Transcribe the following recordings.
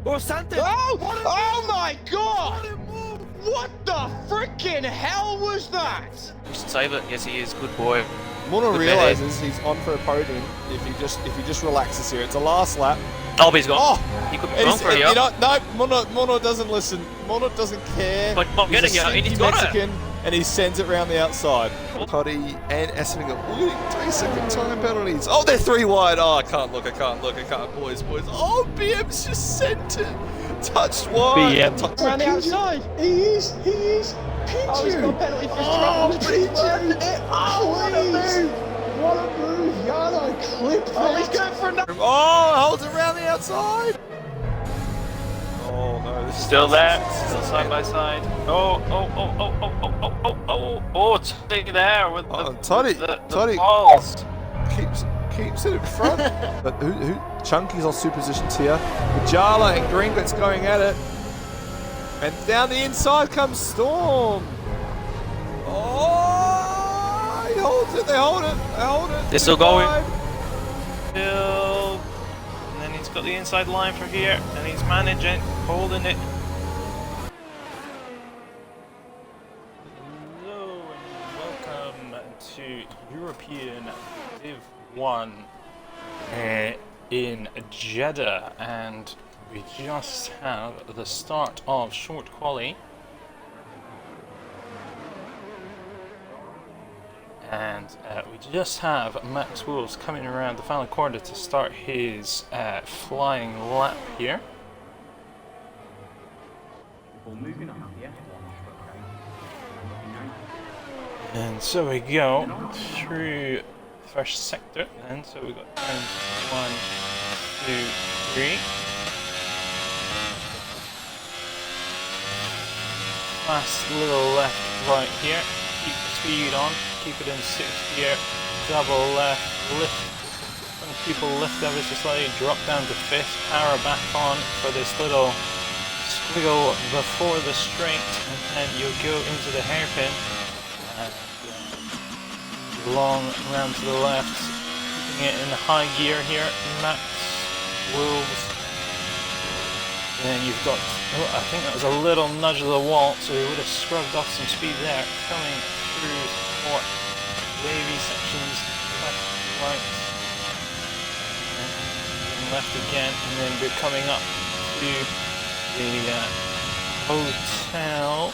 Oh, Santos! Oh! Oh my What god! a move! What the freaking hell was that? We should save it. Yes, he is. Good boy. Mono Good realizes he's on for a podium if he just relaxes here. It's a last lap. Oh, but he's gone. Oh, He could be and wrong for you. you know, no, Mono doesn't listen. Mono doesn't care. But not He's getting a you, and sneaky he's got it. Mexican, and he sends it round the outside. Toddy and Essendon got 3-second time penalties. Oh, they're 3 wide. Oh, I can't look. Boys. Oh, BM's just sent it. Touched wide. BM. Around the outside. He is. Oh, he's got a penalty for his Oh, trouble. PJ. Oh, what a move. Yano clipped Oh, he's that. going for another. Oh, holds it around the outside. Oh no, this is Still there. Still side by side. Oh, Toddy there with Toddy the balls. keeps it in front. But who Chunky's on superpositions here. Jala and Greenbit's going at it. And down the inside comes Storm. Oh, he holds it. They hold it. They're still going. Still. And then he's got the inside line for here, and he's managing, holding it. Hello and welcome to European Div 1 in Jeddah, and we just have the start of short quali. And we just have Max Wolves coming around the final corner to start his flying lap here. And so we go through the first sector, and so we got turns 1, 2, 3. Fast little left, right here. Keep the speed on. Keep it in 6th gear, double left, lift, when people lift ever so slightly, drop down to 5th, power back on for this little squiggle before the straight, and then you'll go into the hairpin, and long round to the left, keeping it in high gear here, Max, Wolves, then you've got, oh, I think that was a little nudge of the wall, so he would have scrubbed off some speed there, coming through more wavy sections, left, right, and left again, and then we're coming up to the hotel,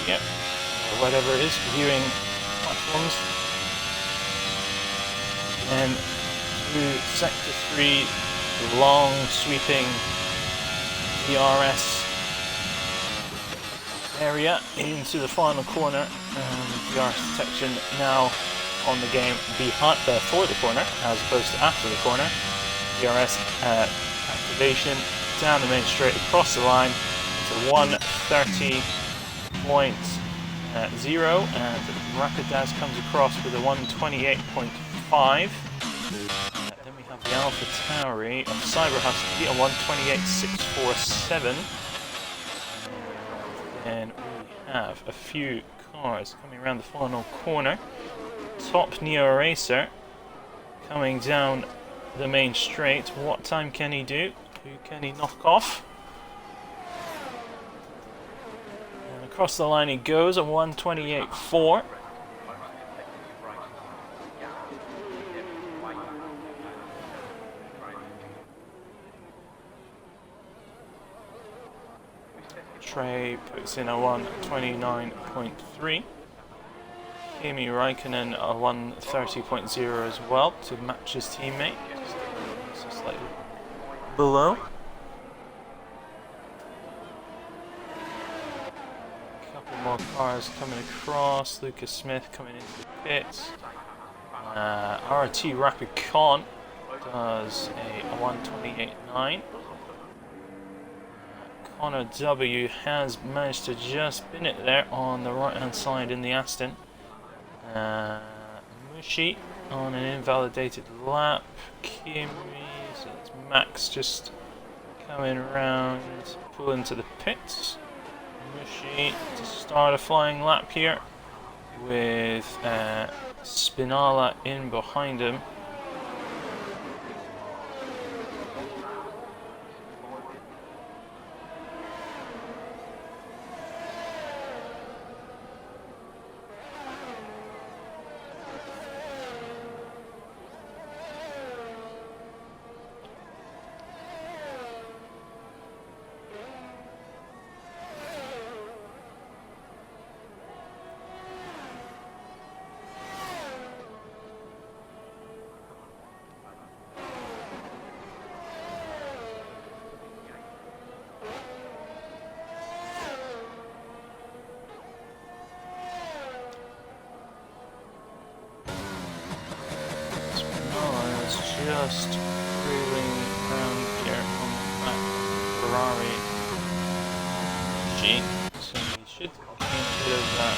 yep, or whatever it is, viewing platforms, and through sector 3, long sweeping DRS area into the final corner, and DRS detection now on the game before the corner as opposed to after the corner. DRS activation down the main straight across the line to 130.0, and Rapid Dash comes across with a 128.5. Then we have the Alpha Tauri of Cyber Husky at 128.647. And we have a few cars coming around the final corner. Top Neo Racer coming down the main straight. What time can he do? Who can he knock off? And across the line he goes at 128.4. Trey puts in a 129.3. Kimi Raikkonen a 130.0 as well to match his teammate. So slightly below. A couple more cars coming across. Lucas Smith coming into the pits. RT Rapid Con does a 128.9. Connor W has managed to just spin it there on the right hand side in the Aston. Mushi on an invalidated lap. Kimi, so it's Max just coming around, pulling to the pits. Mushi to start a flying lap here with Spinala in behind him. just cruising around here on that Ferrari G, so we should gain a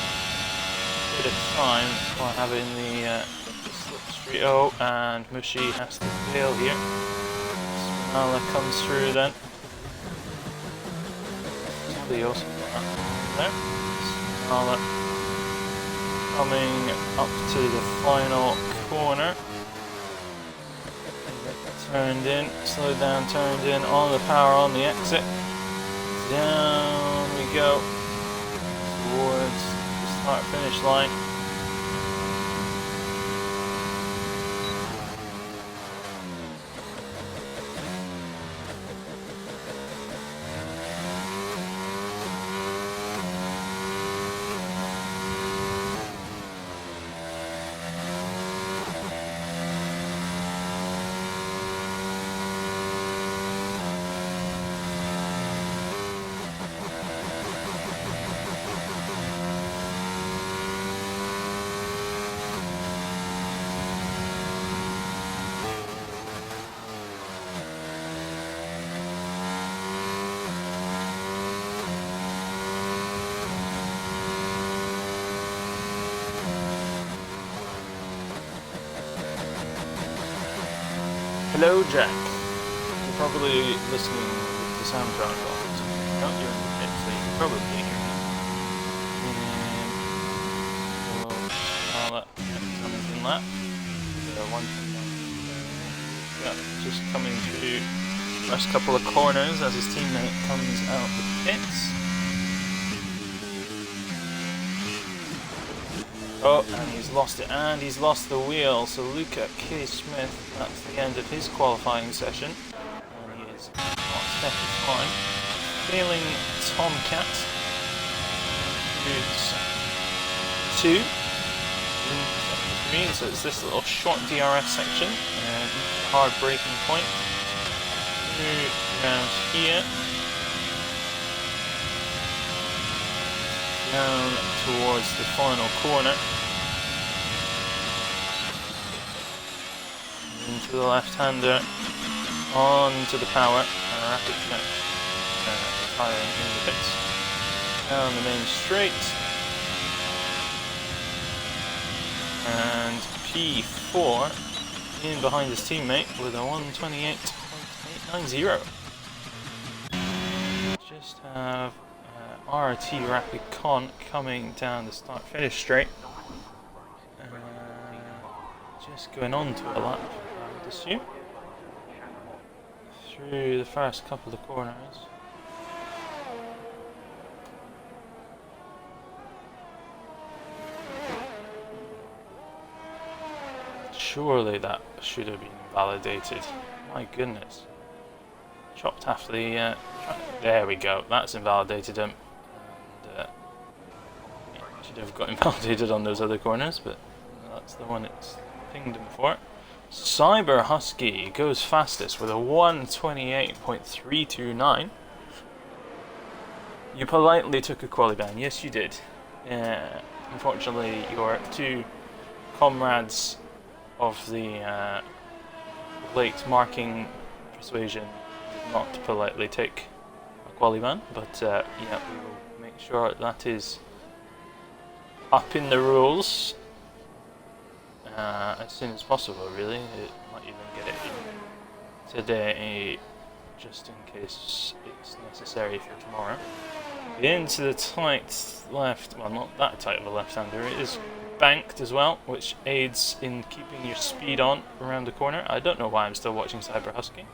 bit of time while having the slipstream. Oh, and Mushi has to bail here. Spinella comes through then. Somebody else there. Spinella coming up to the final corner. Turned in, slowed down, turned in, all the power on the exit. Down we go towards the start finish line. Hello, Jack. You're probably listening with the soundtrack off. You're in the pit, so you can probably hear me. Well, that in that. Yeah, just coming through the first couple of corners as his teammate comes out the pits. Oh, and he's lost it, and he's lost the wheel, so Luca K. Smith, that's the end of his qualifying session, and he is on second time, failing Tomcat, who's 2, in 3, so it's this little short DRS section, and hard braking point, through around here, down towards the final corner, into the left-hander, on to the power, and rapid connect, retiring in the pits, down the main straight, and P4 in behind his teammate with a 128.890. Just have RT Rapid Con coming down the start finish straight, just going on to a lap, I would assume, through the first couple of corners. Surely that should have been invalidated. My goodness. Chopped after the there we go, that's invalidated him. And should have got invalidated on those other corners, but that's the one it's pinged him for. Cyber Husky goes fastest with a 128.329. You politely took a quali ban, yes you did. Unfortunately, your two comrades of the late marking persuasion did not politely take a quali ban, but yeah, we will make sure that is up in the rules as soon as possible, really. It might even get it in today, just in case it's necessary for tomorrow. Into the tight left, well, not that tight of a left-hander, it is banked as well, which aids in keeping your speed on around the corner. I don't know why I'm still watching Cyber Husky.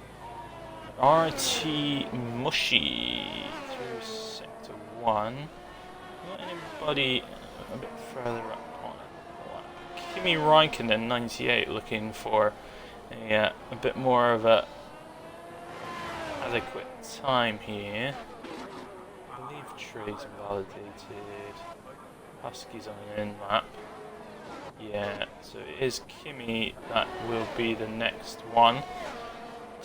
RT Mushy through sector 1. Got anybody a bit further up on it? Kimi Raikkonen 98 looking for a bit more of a adequate time here. I believe Trey's validated. Husky's on an in lap. Yeah, so it is Kimi that will be the next one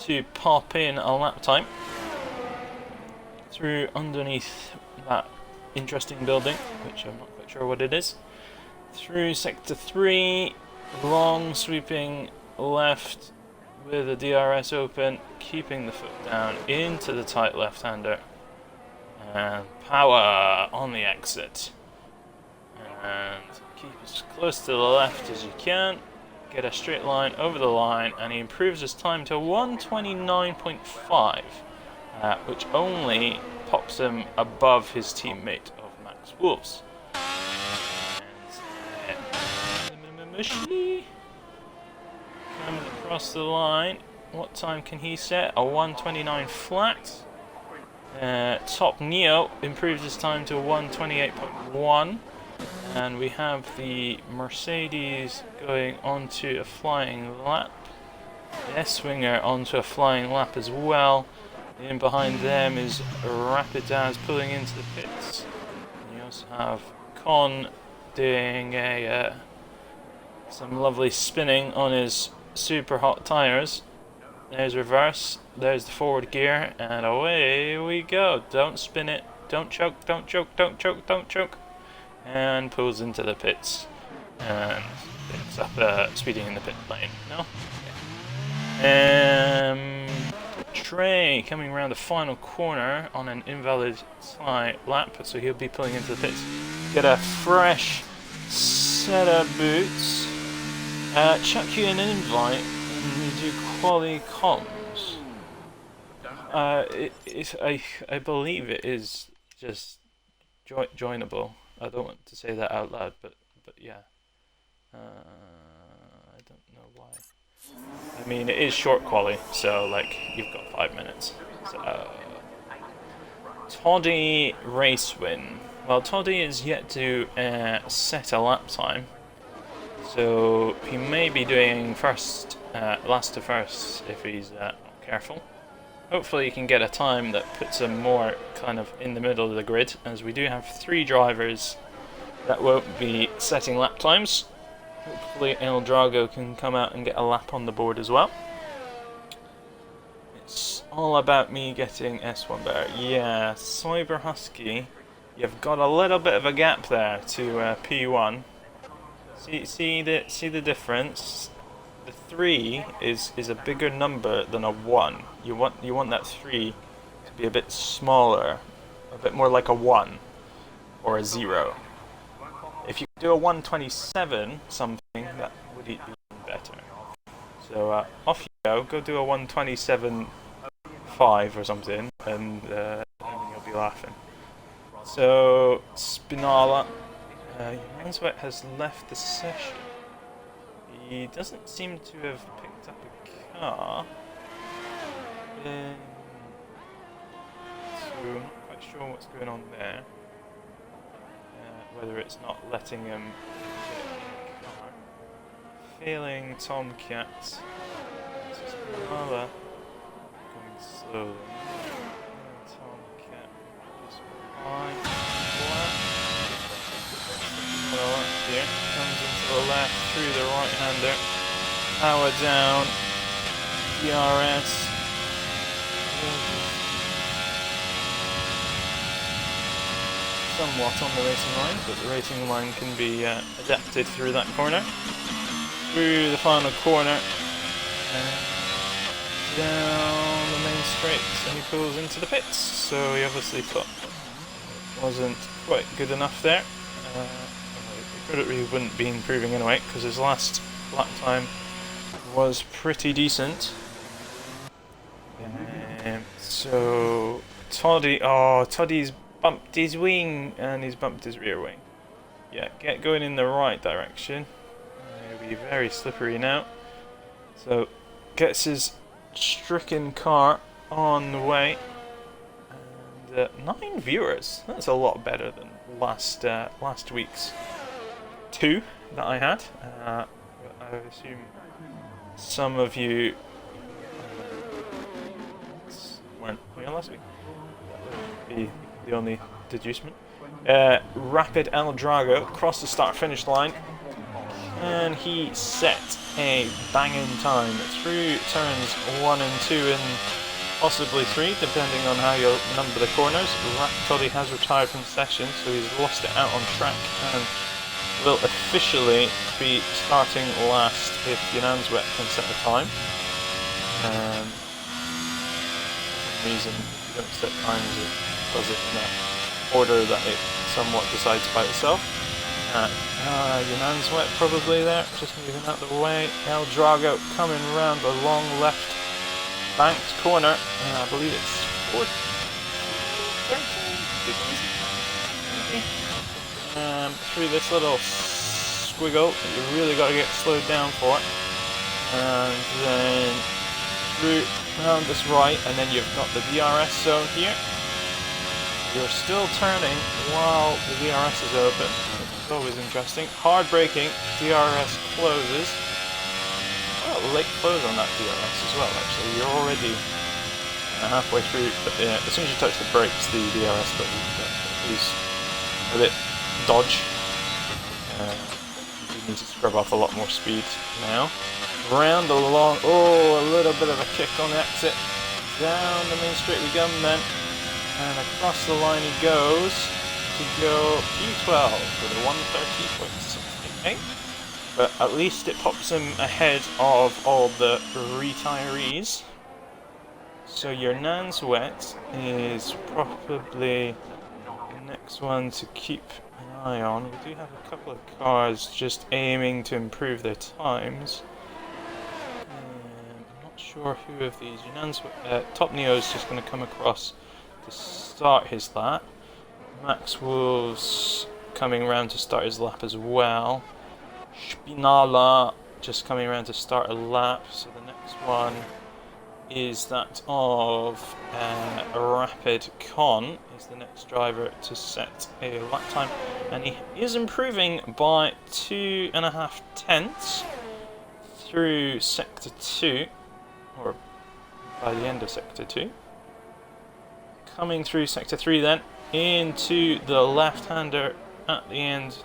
to pop in a lap time through underneath that interesting building, which I'm not quite sure what it is. Through sector 3, long sweeping left with the DRS open, keeping the foot down into the tight left-hander. And power on the exit. And keep as close to the left as you can. Get a straight line over the line, and he improves his time to 129.5, which only pops him above his teammate of Max Wolves. And Mushley comes across the line. What time can he set? A 129 flat. Top Neo improves his time to 128.1. And we have the Mercedes going onto a flying lap. The S-Winger onto a flying lap as well. In behind them is Rapidaz pulling into the pits. And you also have Con doing some lovely spinning on his super hot tyres. There's reverse, there's the forward gear, and away we go. Don't spin it, don't choke, don't choke, don't choke, don't choke. And pulls into the pits and ends up speeding in the pit lane. No? Yeah. Trey coming around the final corner on an invalid tie lap, so he'll be pulling into the pits. Get a fresh set of boots. Chuck you an invite and you do quali comms. I believe it is just joinable. I don't want to say that out loud, but yeah. I don't know why. I mean, it is short quali, so like you've got 5 minutes. So, Toddy race win. Well, Toddy is yet to set a lap time, so he may be doing last to first if he's not careful. Hopefully he can get a time that puts him more kind of in the middle of the grid, as we do have 3 drivers that won't be setting lap times. Hopefully El Drago can come out and get a lap on the board as well. It's all about me getting S1 better. Yeah, Cyber Husky, you've got a little bit of a gap there to P1. See the difference? The 3 is a bigger number than a 1. You want that 3 to be a bit smaller, a bit more like a 1 or a 0. If you do a 127 something, that would be even better. So off you go do a 127.5 or something, and you'll be laughing. So Spinala, Manswet has left the session. He doesn't seem to have picked up a car. So I'm not quite sure what's going on there. Whether it's not letting him get in the car. Failing Tomcat. Spinala going slowly. Tomcat just behind. Here comes into the left through the right hander. Power down. DRS. Somewhat on the racing line, but the racing line can be adapted through that corner. Through the final corner. Down the main straight, and he pulls into the pits. So he obviously thought wasn't quite good enough there. It really wouldn't be improving anyway, because his last lap time was pretty decent. So Toddy's bumped his wing, and he's bumped his rear wing. Yeah, get going in the right direction. He'll be very slippery now. So gets his stricken car on the way. And 9 viewers. That's a lot better than last week's 2 that I had. I assume some of you weren't here last week. That would be the only deducement. Rapid El Drago crossed the start-finish line, and he set a banging time through turns 1 and 2 and possibly 3, depending on how you number the corners. Toddy has retired from the session, so he's lost it out on track and will officially be starting last if Yananswet can set the time. For some reason, if you don't set times, it does it in a order that it somewhat decides by itself. Yunan's wet probably there, just moving out the way. El Drago coming round the long left banked corner, and I believe it's 13 through this little squiggle that you really got to get slowed down for, and then through round this right, and then you've got the DRS zone here. You're still turning while the DRS is open, which is always interesting. Hard braking, DRS closes. Well, late close on that DRS as well, actually. You're already halfway through, but as soon as you touch the brakes, the DRS button is a bit dodge. You need to scrub off a lot more speed now. Round along, oh, a little bit of a kick on the exit. Down the main straight we go, then. And across the line he goes to go P12 with a 130.68. But at least it pops him ahead of all the retirees. So your Nan's Wet is probably the next one to keep an eye on. We do have a couple of cars just aiming to improve their times. I'm not sure who of these. Top Neo is just going to come across to start his lap. Max Wolves coming around to start his lap as well. Spinala just coming around to start a lap. So the next one is that of Rapid Con is the next driver to set a lap time, and he is improving by 2.5 tenths through sector 2, or by the end of sector 2. Coming through sector 3 then, into the left-hander at the end.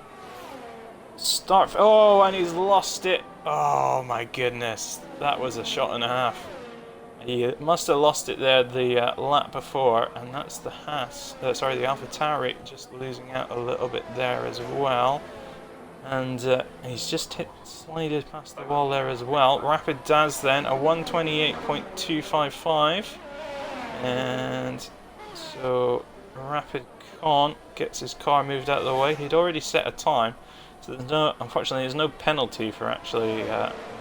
Start, oh, and he's lost it. Oh my goodness, that was a shot and a half. He must have lost it there the lap before, and that's the the Alpha Tauri just losing out a little bit there as well. And he's just slided past the wall there as well. Rapid Daz then, a 128.255. And so Rapid Con gets his car moved out of the way. He'd already set a time, so unfortunately there's no penalty for actually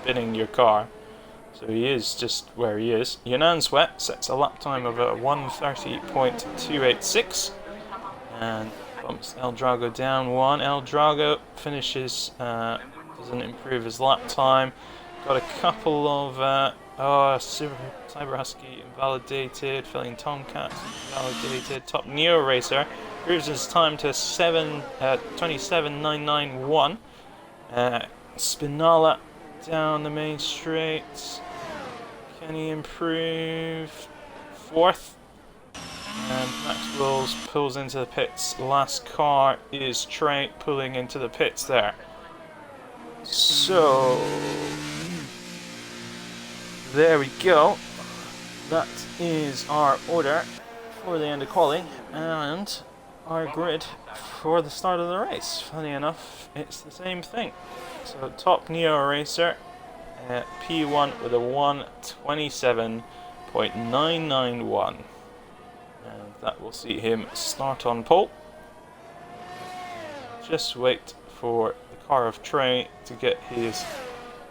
binning your car. So he is just where he is. Yunnan Sweat sets a lap time of a 130.286 and bumps El Drago down one. El Drago finishes, doesn't improve his lap time. Got a couple of Cyber Husky invalidated, Filling Tomcat invalidated. Top Neo Racer improves his time to 27.991. Spinala down the main straight. Can he improve? Fourth. And Max Wills pulls into the pits. Last car is Trey pulling into the pits there. So there we go. That is our order for the end of quali and our grid for the start of the race. Funny enough, it's the same thing. So Top Neo Racer P1 with a 127.991, and that will see him start on pole. Just wait for the car of Trey to get his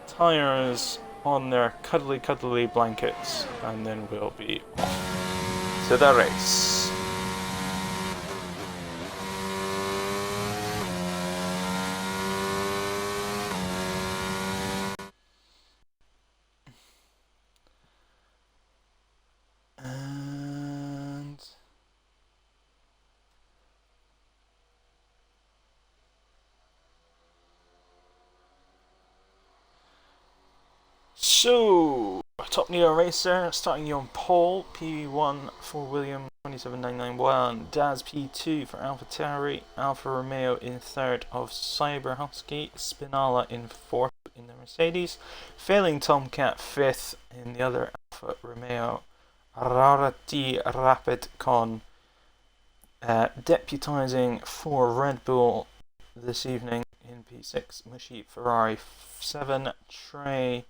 tires on their cuddly blankets, and then we'll be off to the race. So, Top Neo Racer starting you on pole, P1 for William 27991, Daz P2 for Alpha Tauri, Alfa Romeo in third of Cyber Husky, Spinala in fourth in the Mercedes, Failing Tomcat fifth in the other Alfa Romeo, Rarity Rapid Con, deputizing for Red Bull this evening in P6, Mushy Ferrari 7, Trey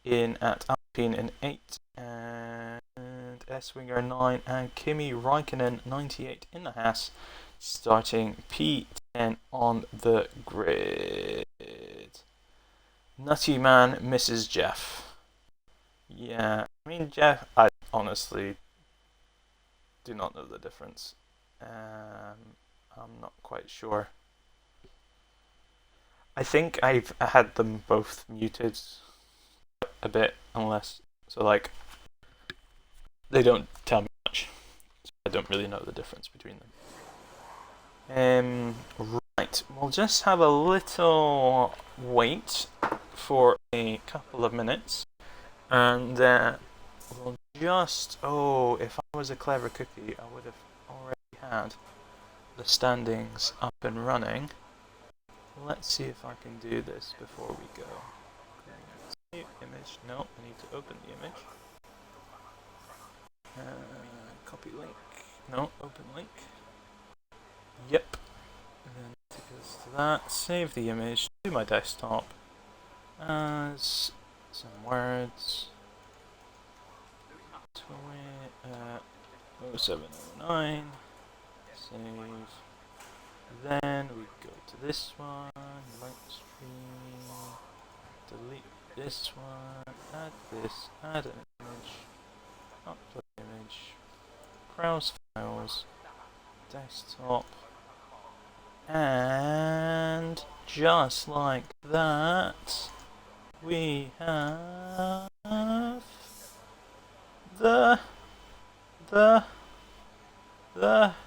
in at Alpine in 8, and S-Winger 9 and Kimi Raikkonen 98 in the Haas, starting P10 on the grid. Nutty Man misses Jeff. Yeah, I mean Jeff, I honestly do not know the difference. I'm not quite sure. I think I've had them both muted a bit, unless, so like, they don't tell me much, so I don't really know the difference between them. Right, we'll just have a little wait for a couple of minutes, and we'll just, oh, if I was a clever cookie, I would have already had the standings up and running. Let's see if I can do this before we go. Save image. No, I need to open the image. Copy link. No, open link. Yep. And then take us to that. Save the image to my desktop as some words. 0709. Save. Then we go to this one, link stream, delete this one, add this, add an image, upload image, browse files, desktop, and just like that, we have the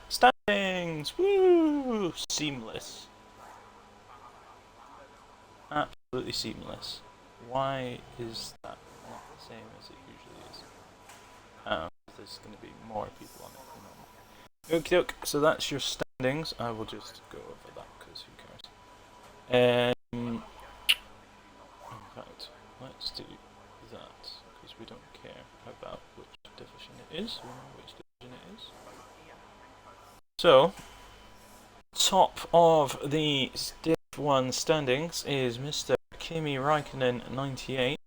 standings. Woo! Seamless. Absolutely seamless. Why is that not the same as it usually is? There's going to be more people on it than normal. Okie doke, so that's your standings. I will just go over that because who cares? In fact, let's do that because we don't care about which division it is. We know which division it is. So, top of the Div 1 standings is Mr. Kimi Raikkonen 98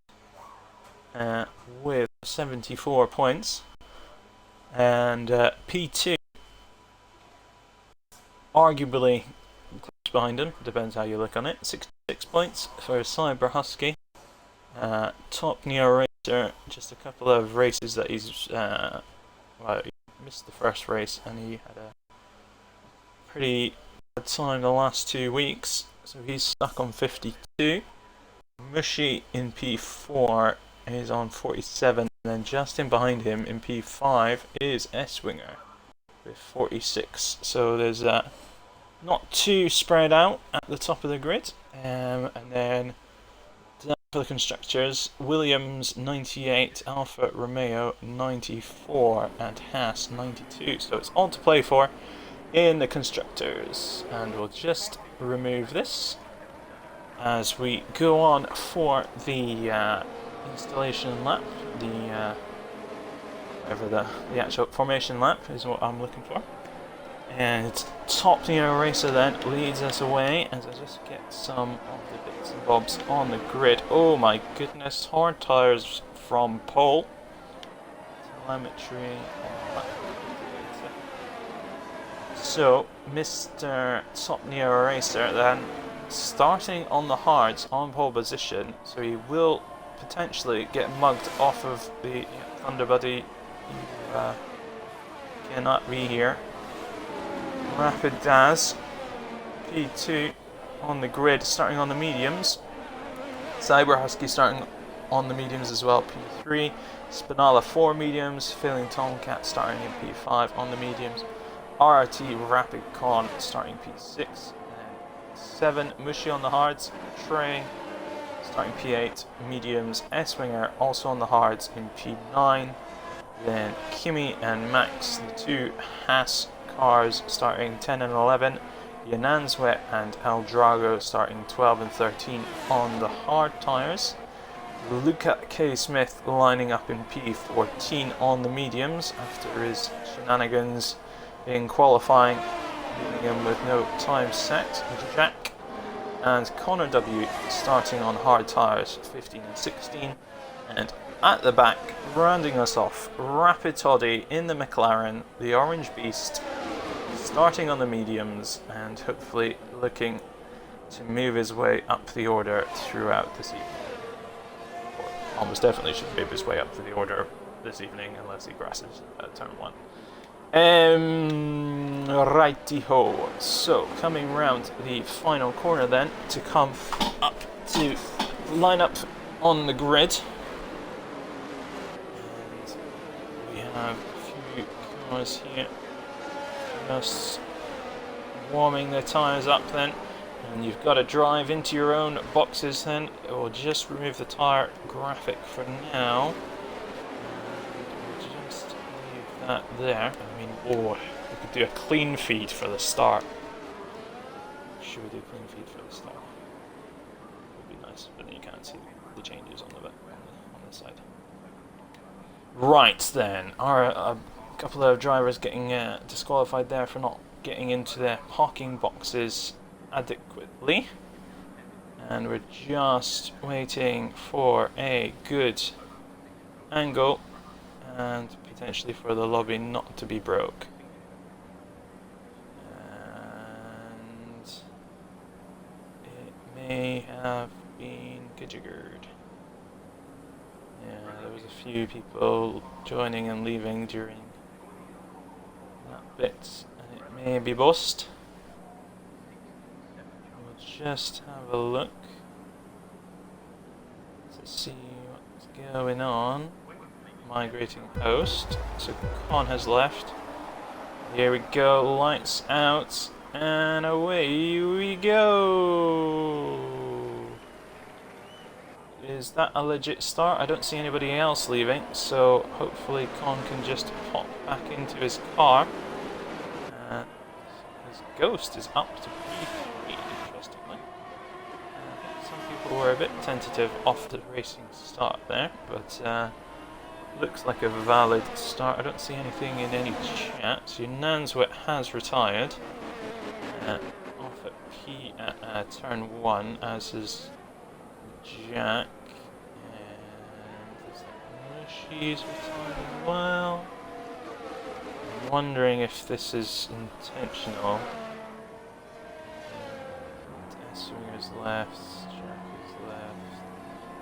with 74 points, and P2 arguably close behind him, depends how you look on it, 66 points for Cyber Husky. Top Neo Racer, just a couple of races that he's well, he missed the first race and he had a pretty bad time the last 2 weeks, so he's stuck on 52. Mushy in P4 is on 47, and then just in behind him in P5 is S-Winger with 46. So there's not too spread out at the top of the grid. And then down for the constructors, Williams 98, Alfa Romeo 94, and Haas 92. So it's all to play for in the constructors, and we'll just remove this as we go on for the installation lap, whatever the actual formation lap is what I'm looking for. And top Neo Racer then leads us away as I just get some of the bits and bobs on the grid. Oh my goodness, hard tires from pole, telemetry. So, Mr. Top Neo Racer then starting on the hards on pole position, so he will potentially get mugged off of the Thunder Buddy. You cannot be here. Rapid Daz, P2 on the grid, starting on the mediums. Cyber Husky starting on the mediums as well, P3. Spinala 4 mediums, Failing Tomcat starting in P5 on the mediums. RRT Rapid Con starting P6, and 7 Mushy on the hards, Trey starting P8, mediums, S-Winger also on the hards in P9, then Kimi and Max, the 2 Haas cars starting 10 and 11, Yananswet and El Drago starting 12 and 13 on the hard tyres, Luca K. Smith lining up in P14 on the mediums after his shenanigans in qualifying, leaving him with no time set. Jack and Connor W starting on hard tyres 15 and 16, and at the back, rounding us off, Rapid Toddy in the McLaren, the Orange Beast, starting on the mediums and hopefully looking to move his way up the order throughout this evening. Or almost definitely should move his way up to the order this evening unless he grasses at turn 1. Righty-ho. So, coming round the final corner then to come up to line up on the grid. And we have a few cars here just warming their tyres up then. And you've got to drive into your own boxes then. It will just remove the tyre graphic for now. And we'll just leave that there. I mean, oh, we could do a clean feed for the start. Should we do a clean feed for the start? Would be nice, but then you can't see the changes on the side. Right then, a couple of drivers getting disqualified there for not getting into their parking boxes adequately, and we're just waiting for a good angle and potentially for the lobby not to be broke. And it may have been jiggered. Yeah, there was a few people joining and leaving during that bit, and it may be bust. We'll just have a look to see what's going on. Migrating host. So Con has left. Here we go, lights out, and away we go. Is that a legit start? I don't see anybody else leaving, so hopefully Con can just pop back into his car. His ghost is up to P3, interestingly. Some people were a bit tentative off the racing start there, but looks like a valid start. I don't see anything in any chat. So Nanswet has retired. Off at P at turn 1, as is Jack. And she's retired as well. I'm wondering if this is intentional. Swinger's left. Jack is left.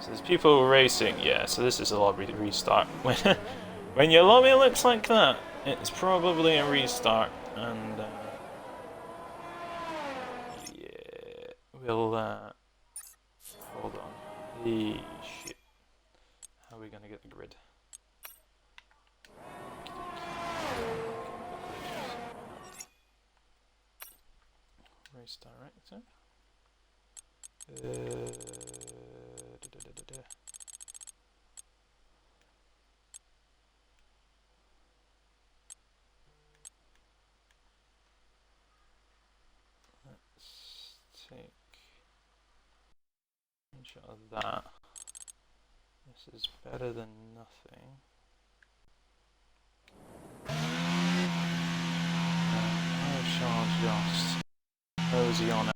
So there's people racing, yeah, so this is a lobby restart. When your lobby looks like that, it's probably a restart, and yeah, we'll hold on. Shit. How are we gonna get the grid? Race director. Let's take a shot of that. This is better than nothing. Oh, Charles Jost. Cozy on it.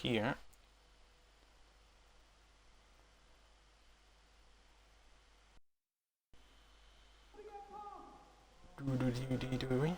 Here. Do.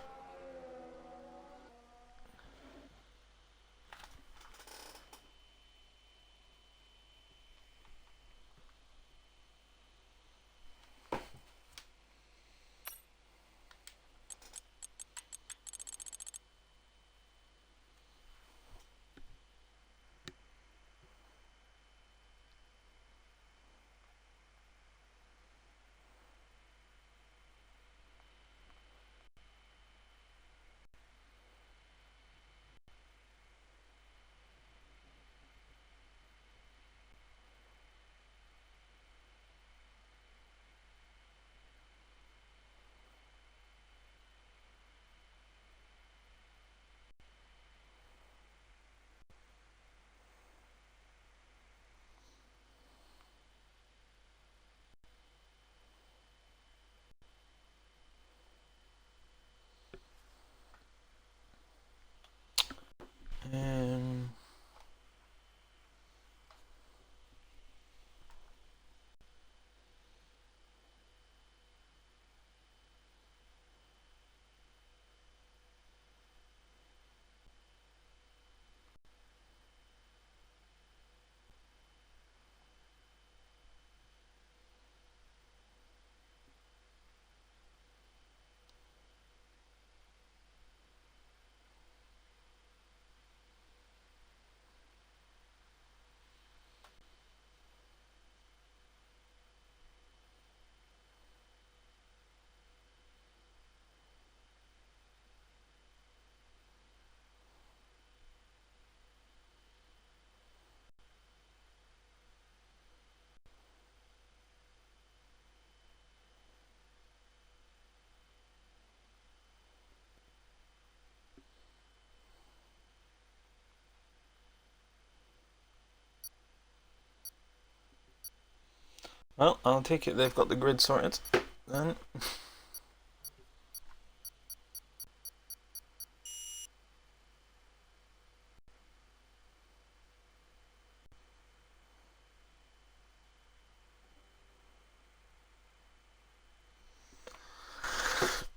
Well, I'll take it they've got the grid sorted then.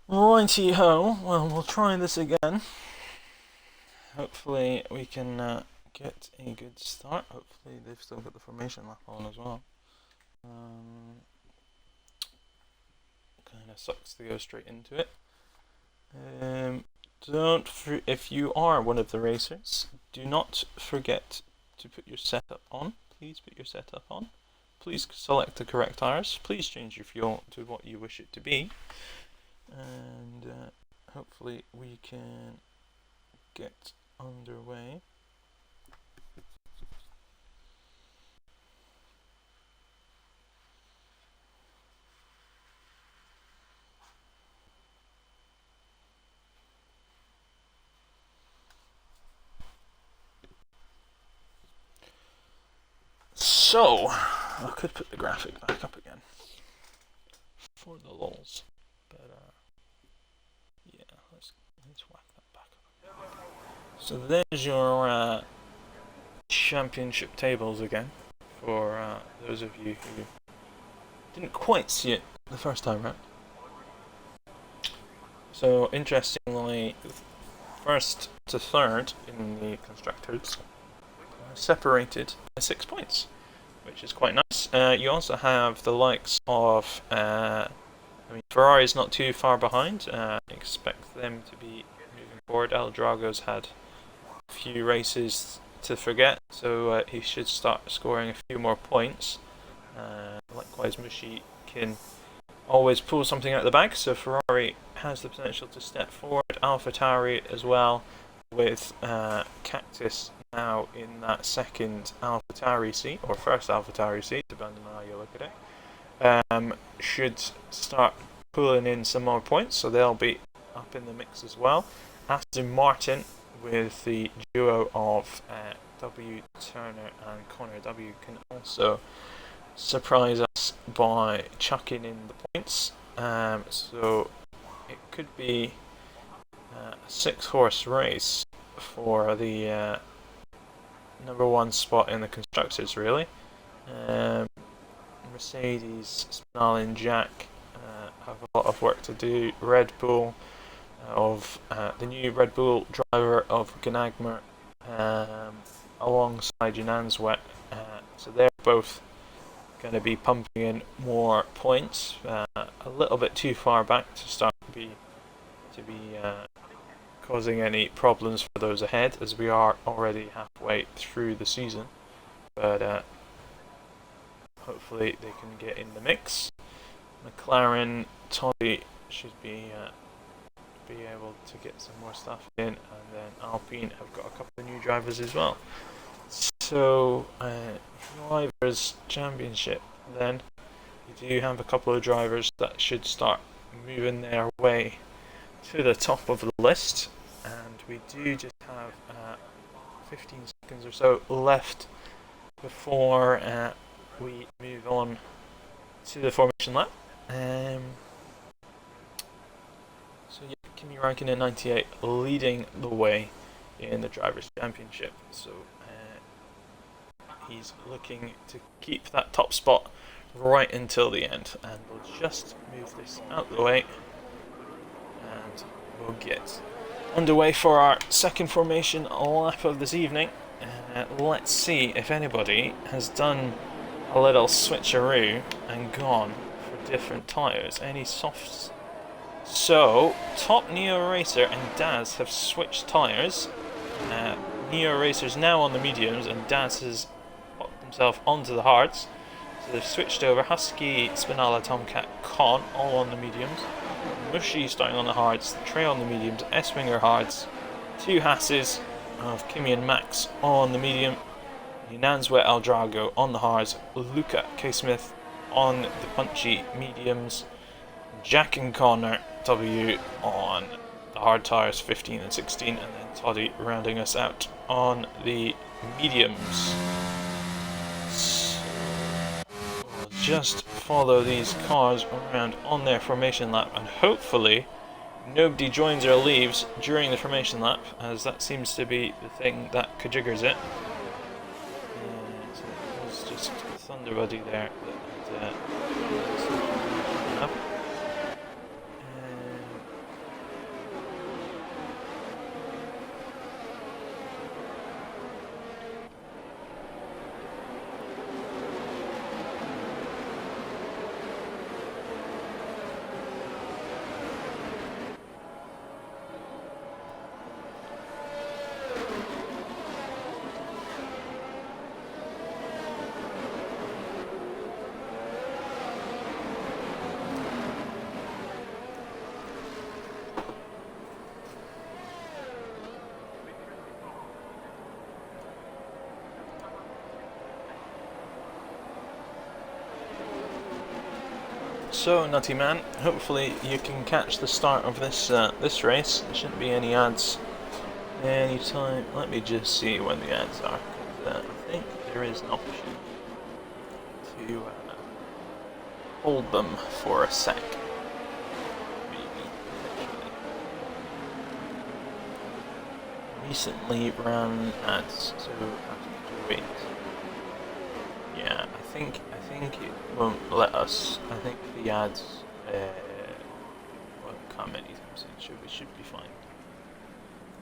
Righty ho, well, we'll try this again. Hopefully we can get a good start. Hopefully they've still got the formation lap on as well. Kind of sucks to go straight into it. If you are one of the racers, do not forget to put your setup on. Please put your setup on. Please select the correct tires. Please change your fuel to what you wish it to be. And hopefully we can get underway. So, I could put the graphic back up again for the lulz, but yeah, let's whack that back up. So there's your championship tables again for those of you who didn't quite see it the first time round. So interestingly, first to third in the constructors separated by 6 points, which is quite nice. You also have the likes of, Ferrari's not too far behind. Expect them to be moving forward. El Drago's had a few races to forget, so he should start scoring a few more points. Likewise, Mushi can always pull something out of the bag, so Ferrari has the potential to step forward. AlphaTauri as well, with Cactus now in that second AlphaTauri seat, or first AlphaTauri seat, depending on how you look at it, should start pulling in some more points, so they'll be up in the mix as well. Aston Martin, with the duo of W. Turner and Connor W, can also surprise us by chucking in the points. So it could be a 6-horse race for the number 1 spot in the constructors, really. Mercedes, Spinal and Jack have a lot of work to do. Red Bull, of the new Red Bull driver of Ganagmer, alongside Yunanswet, so they're both going to be pumping in more points, a little bit too far back to start to be causing any problems for those ahead, as we are already halfway through the season, but hopefully they can get in the mix. McLaren, Toddy should be able to get some more stuff in, and then Alpine have got a couple of new drivers as well. So, Drivers' Championship, then you do have a couple of drivers that should start moving their way to the top of the list, and we do just have 15 seconds or so left before we move on to the formation lap. So yeah, Kimi Räikkönen 98 leading the way in the Drivers' Championship. So he's looking to keep that top spot right until the end. And we'll just move this out of the way, and we'll get underway for our second formation lap of this evening. Let's see if anybody has done a little switcheroo and gone for different tyres. Any softs? So, Top Neo Racer and Daz have switched tyres. Neo Racer's now on the mediums, and Daz has put himself onto the hards. So they've switched over. Husky, Spinala, Tomcat, Con, all on the mediums. Mushi starting on the hards, Trey on the mediums, S-Winger hards, 2 Hasses of Kimi and Max on the medium, Yunanswet El Drago on the hards, Luca K. Smith on the punchy mediums, Jack and Connor W on the hard tyres 15 and 16, and then Toddy rounding us out on the mediums. So we'll just follow these cars around on their formation lap, and hopefully nobody joins or leaves during the formation lap, as that seems to be the thing that kajiggers it. So it was just Thunderbuddy there that So, Nutty Man, hopefully you can catch the start of this this race. There shouldn't be any ads anytime. Let me just see when the ads are, because I think there is an option to hold them for a sec. Maybe. Recently ran ads, so I have to wait. Yeah, I think it won't let us. I think the ads won't come anytime soon, so we should be fine.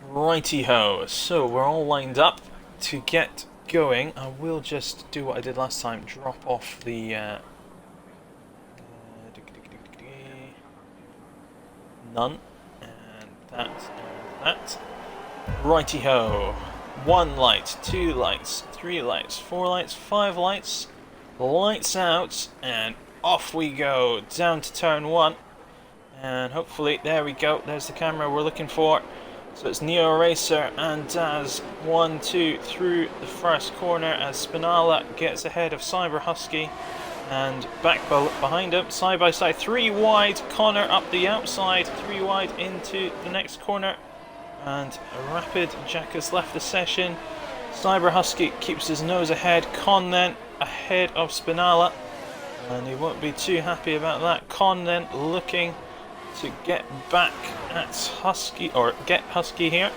Righty-ho, so we're all lined up to get going. I will just do what I did last time, drop off the none, and that, and that. Righty-ho. 1 light, 2 lights, 3 lights, 4 lights, 5 lights, lights out, and off we go down to turn 1. And hopefully, there we go, there's the camera we're looking for. So it's Neo Racer and Daz 1, 2 through the first corner as Spinala gets ahead of Cyber Husky, and back behind him, side by side, 3 wide, Connor up the outside, 3 wide into the next corner. And Rapid Jack has left the session. Cyber Husky keeps his nose ahead. Con then ahead of Spinala, and he won't be too happy about that. Con then looking to get back at Husky, or get Husky here.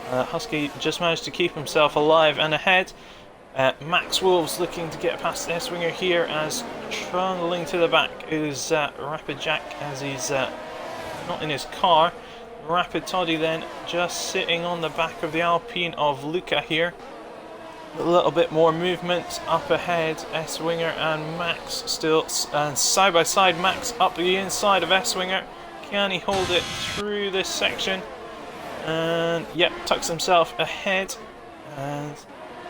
Husky just managed to keep himself alive and ahead. Max Wolves looking to get past the S-Winger here, as trundling to the back is Rapid Jack, as he's not in his car. Rapid Toddy then just sitting on the back of the Alpine of Luca here. A little bit more movement up ahead, S-Winger and Max still, and side by side Max up the inside of S-Winger. Can he hold it through this section? And yep, tucks himself ahead, and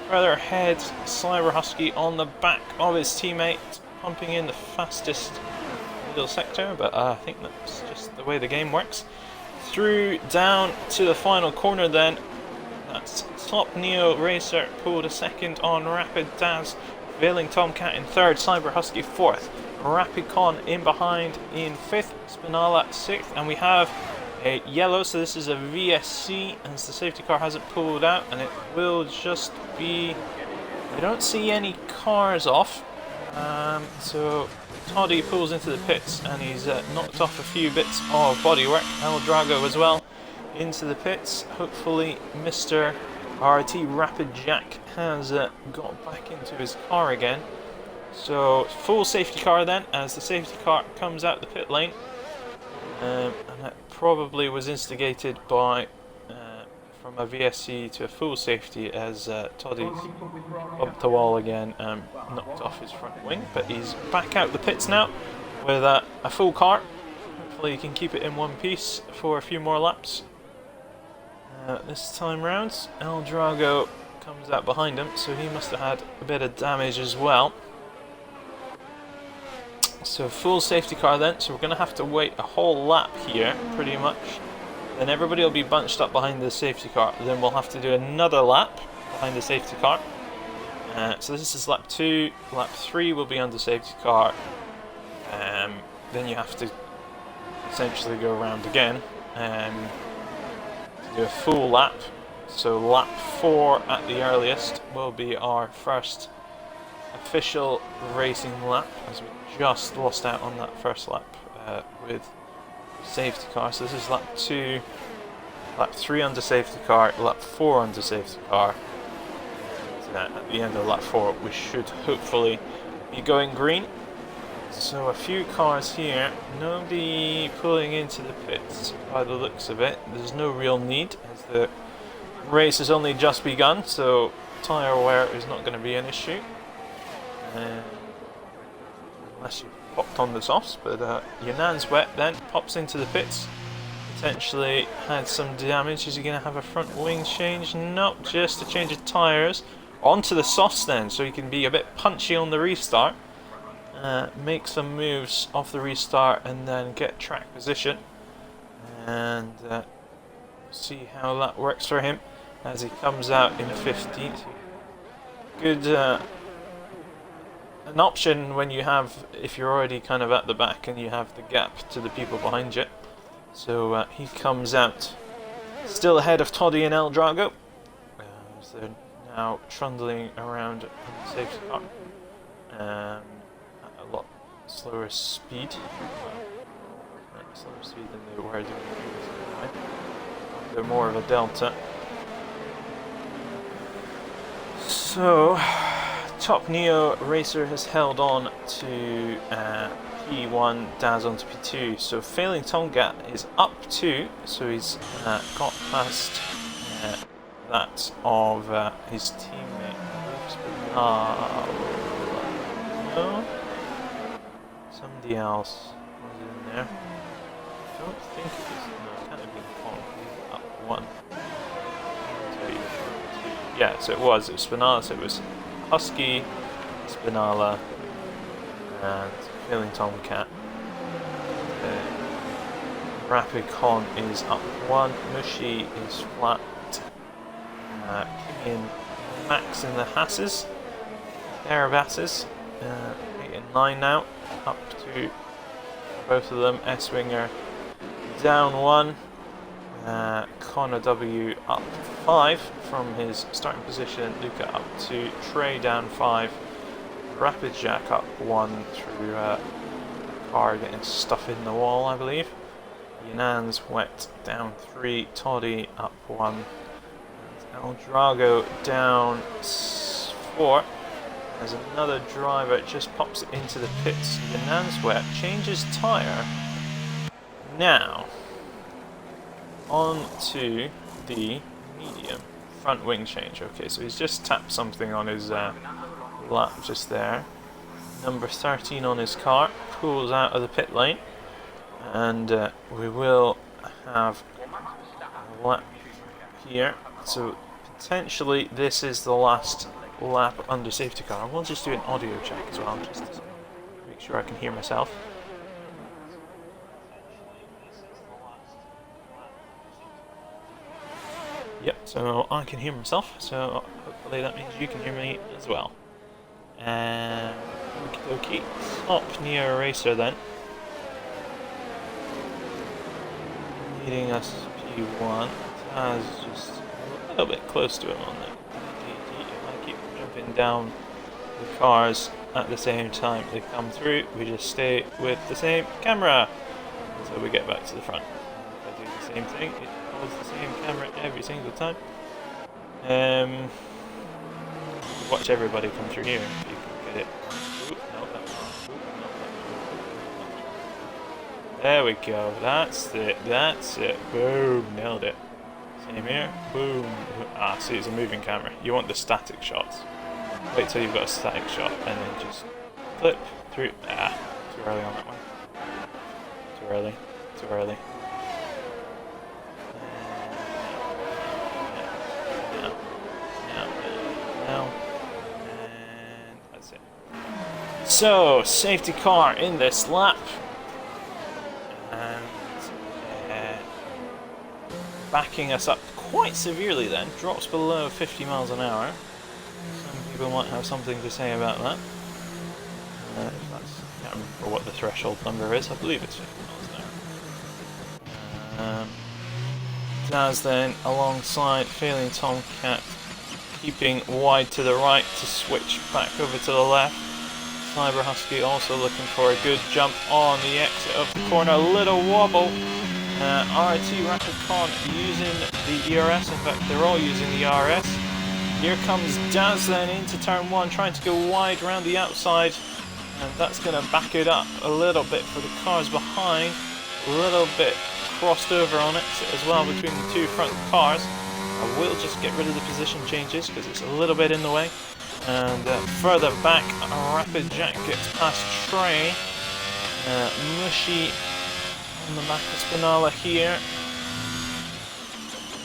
further ahead Cyber Husky on the back of his teammate, pumping in the fastest middle sector, but I think that's just the way the game works. Through down to the final corner then. That's Top Neo Racer pulled a second on Rapid Daz, Veiling Tomcat in third, Cyber Husky fourth, Rapid Con in behind in fifth, Spinala sixth, and we have a yellow, so this is a VSC as the safety car hasn't pulled out, and it will just be, I don't see any cars off, so Toddy pulls into the pits and he's knocked off a few bits of bodywork. El Drago as well into the pits. Hopefully Mr. RT Rapid Jack has got back into his car again. So full safety car then, as the safety car comes out the pit lane. And that probably was instigated by from a VSC to a full safety, as Toddy's bumped the wall again and knocked off his front wing, but he's back out the pits now with a full car. Hopefully he can keep it in one piece for a few more laps. This time round, El Drago comes out behind him, so he must have had a bit of damage as well. So full safety car then, so we're going to have to wait a whole lap here, pretty much. Then everybody will be bunched up behind the safety car. Then we'll have to do another lap behind the safety car. So this is lap 2. Lap 3 will be under safety car. Then you have to essentially go around again to do a full lap. So lap 4 at the earliest will be our first official racing lap, as we just lost out on that first lap with safety car. So this is lap 2, lap 3 under safety car, lap 4 under safety car. And, at the end of lap 4 we should hopefully be going green. So a few cars here, nobody pulling into the pits by the looks of it. There's no real need as the race has only just begun, so tyre wear is not going to be an issue. Unless you popped on the softs, but Yunan's wet then, pops into the pits. Potentially had some damage. Is he going to have a front wing change? Nope, just a change of tyres. Onto the softs then, so he can be a bit punchy on the restart. Make some moves off the restart and then get track position. And see how that works for him as he comes out in 15th. Good an option when you have, if you're already kind of at the back and you have the gap to the people behind you. So he comes out still ahead of Toddy and El Drago. So they're now trundling around on the safety car at a lot slower speed. Slower speed than they were doing previously. They're more of a delta. So Top Neo Racer has held on to P1, Daz onto P2. So Failing Tomcat is up 2, so he's got past that of his teammate. No? Somebody else was in there. I don't think it was. No, it can't have been Con. He's up 1. Yeah, so it was Spinala, so it was Husky, Spinala, and Failing Tomcat. Rapid Con is up 1, Mushi is flat, Kimmy and Max in the Hasses, pair of Hasses, 8 and 9 now, up to both of them. S-Winger down 1, Connor W up 5 from his starting position, Luca up 2, Trey down 5, Rapid Jack up 1 through car getting stuff in the wall, I believe. Yunan's wet down 3, Toddy up 1, El Drago down 4. There's another driver, just pops it into the pits. Yunan's wet, changes tyre. Now on to the medium front wing change. Okay, so he's just tapped something on his lap just there. Number 13 on his car pulls out of the pit lane, and we will have a lap here. So potentially this is the last lap under safety car. I will just do an audio check as well, just to make sure I can hear myself. Yep, so I can hear myself, so hopefully that means you can hear me as well. And okie dokie, Top Neo Racer then. Leading us P1. Taz just a little bit close to him on that. I keep jumping down the cars at the same time they come through. We just stay with the same camera until we get back to the front. If I do the same thing, it holds the same camera every single time. Watch everybody come through here if you can get it. Ooh, no, that's wrong. Ooh, no, that's wrong. There we go. That's it. That's it. Boom. Nailed it. Same here. Boom. Ah, see, it's a moving camera. You want the static shots. Wait till you've got a static shot and then just flip through. Ah, too early on that one. Too early. Too early. Now. And that's it. So, safety car in this lap. And backing us up quite severely then. Drops below 50 miles an hour. Some people might have something to say about that. I can't remember what the threshold number is. I believe it's 50 miles an hour. Daz then alongside Failing Tomcat, keeping wide to the right to switch back over to the left. Cyber Husky also looking for a good jump on the exit of the corner. A little wobble. RT Rapid Con using the ERS. In fact, they're all using the ERS. Here comes Daz then into turn 1, trying to go wide around the outside. And that's going to back it up a little bit for the cars behind. A little bit crossed over on exit as well between the two front cars. I will just get rid of the position changes because it's a little bit in the way. And further back, Rapid Jack gets past Trey. Mushy on the back of Spinala here.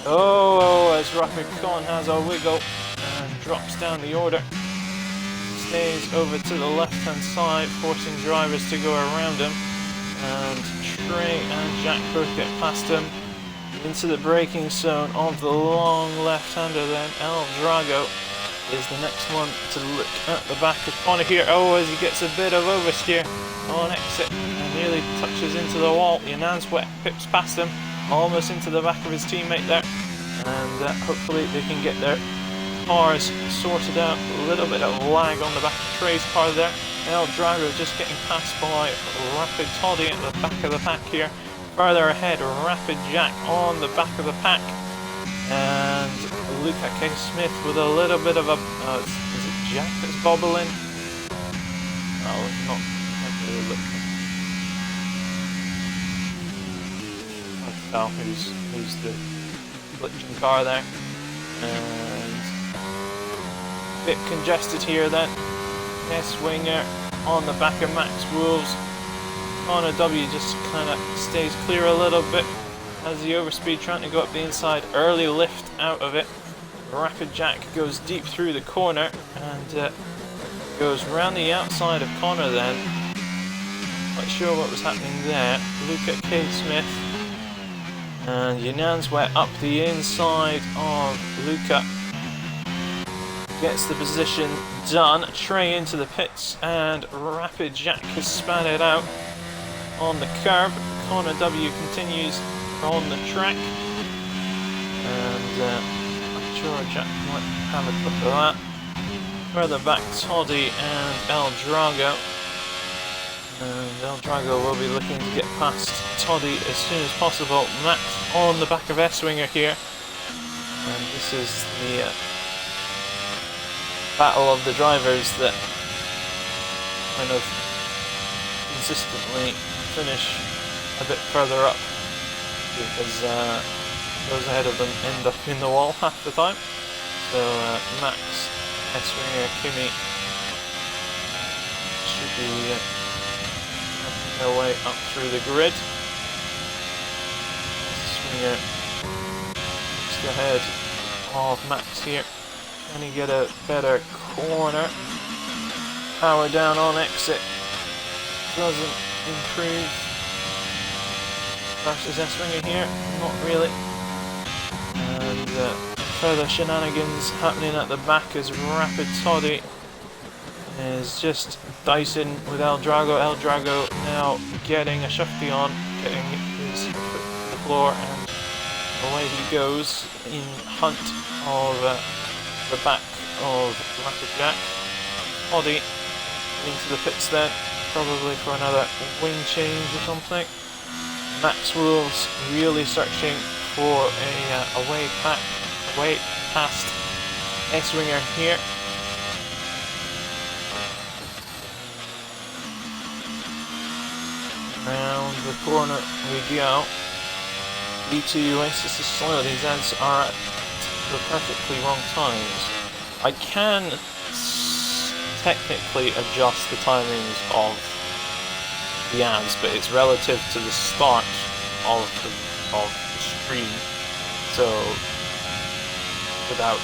Oh, as Rapid Con has a wiggle and drops down the order. Stays over to the left-hand side, forcing drivers to go around him. And Trey and Jack both get past him into the braking zone of the long left-hander then. El Drago is the next one to look at the back of Connor here. Oh, as he gets a bit of oversteer on exit and nearly touches into the wall. Yanan's wet, pips past him, almost into the back of his teammate there. And hopefully they can get their cars sorted out. A little bit of lag on the back of Trey's car there. El Drago just getting passed by Rapid Toddy at the back of the pack here. Further ahead, Rapid Jack on the back of the pack. And Luca K. Smith with a little bit of a... is it Jack that's bobbling? Oh, not really look. I can tell who's the glitching car there. And a bit congested here then. S-Winger on the back of Max Wolves. Connor W just kind of stays clear a little bit as the overspeed trying to go up the inside. Early lift out of it. Rapid Jack goes deep through the corner and goes round the outside of Connor then. Not sure what was happening there. Luca K. Smith. And Yanan's wet up the inside of Luca. Gets the position done. Trey into the pits and Rapid Jack has spat it out on the curb. Connor W continues on the track. And I'm sure Jack might have a look at that. Further back, Toddy and El Drago. And El Drago will be looking to get past Toddy as soon as possible. Max on the back of S-Winger here. And this is the battle of the drivers that kind of consistently finish a bit further up because those ahead of them end up in the wall half the time. So Max, S-Winger, Kimi should be making their way up through the grid. S-Winger just ahead of Max here. Can he get a better corner? Power down on exit. Doesn't improve. Versus S-Winger here. Not really. And further shenanigans happening at the back as Rapid Toddy is just dicing with El Drago. El Drago now getting a shifty on, getting his foot to the floor, and away he goes in hunt of the back of Rapid Jack. Toddy into the pits then, probably for another wing change or something. Max Wolves really searching for a way past S-Winger here. Around the corner we go. E2 Oasis is slow. These ads are at the perfectly wrong times. I can technically adjust the timings of the ads, but it's relative to the start of the stream. So without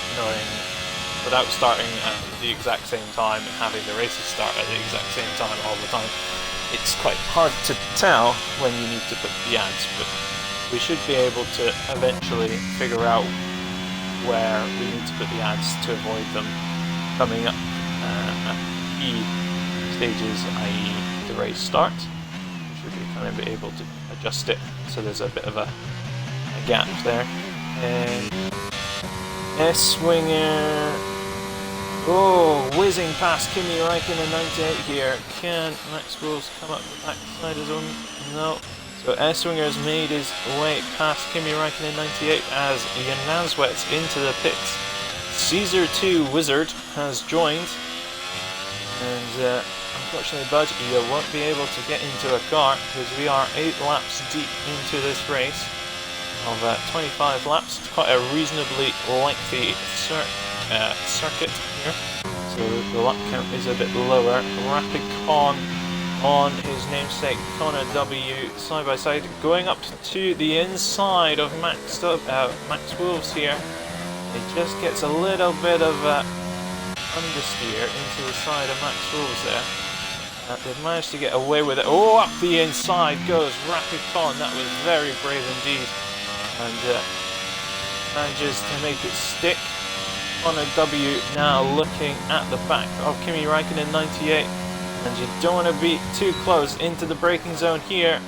starting at the exact same time and having the races start at the exact same time all the time, it's quite hard to tell when you need to put the ads, but we should be able to eventually figure out where we need to put the ads to avoid them coming up at key stages, i.e. the race start. We should be kind of be able to adjust it so there's a bit of a gap there. And S-Winger. Oh, whizzing past Kimi Räikkönen 98 here. Can Max Wolves come up the backside as well? No. So S-Winger has made his way past Kimi Räikkönen 98 as Janazwets into the pits. Caesar 2 Wizard has joined. And unfortunately, Bud, you won't be able to get into a car because we are 8 laps deep into this race of 25 laps. It's quite a reasonably lengthy circuit here, so the lap count is a bit lower. Rapid Con on his namesake Connor W side by side, going up to the inside of Max Wolves here. It just gets a little bit of understeer into the side of Max Wolves there. They've managed to get away with it. Oh, up the inside goes Rapid Con. That was very brave indeed, and manages to make it stick. Connor W now looking at the back of Kimi Räikkönen 98, and you don't want to be too close into the braking zone here.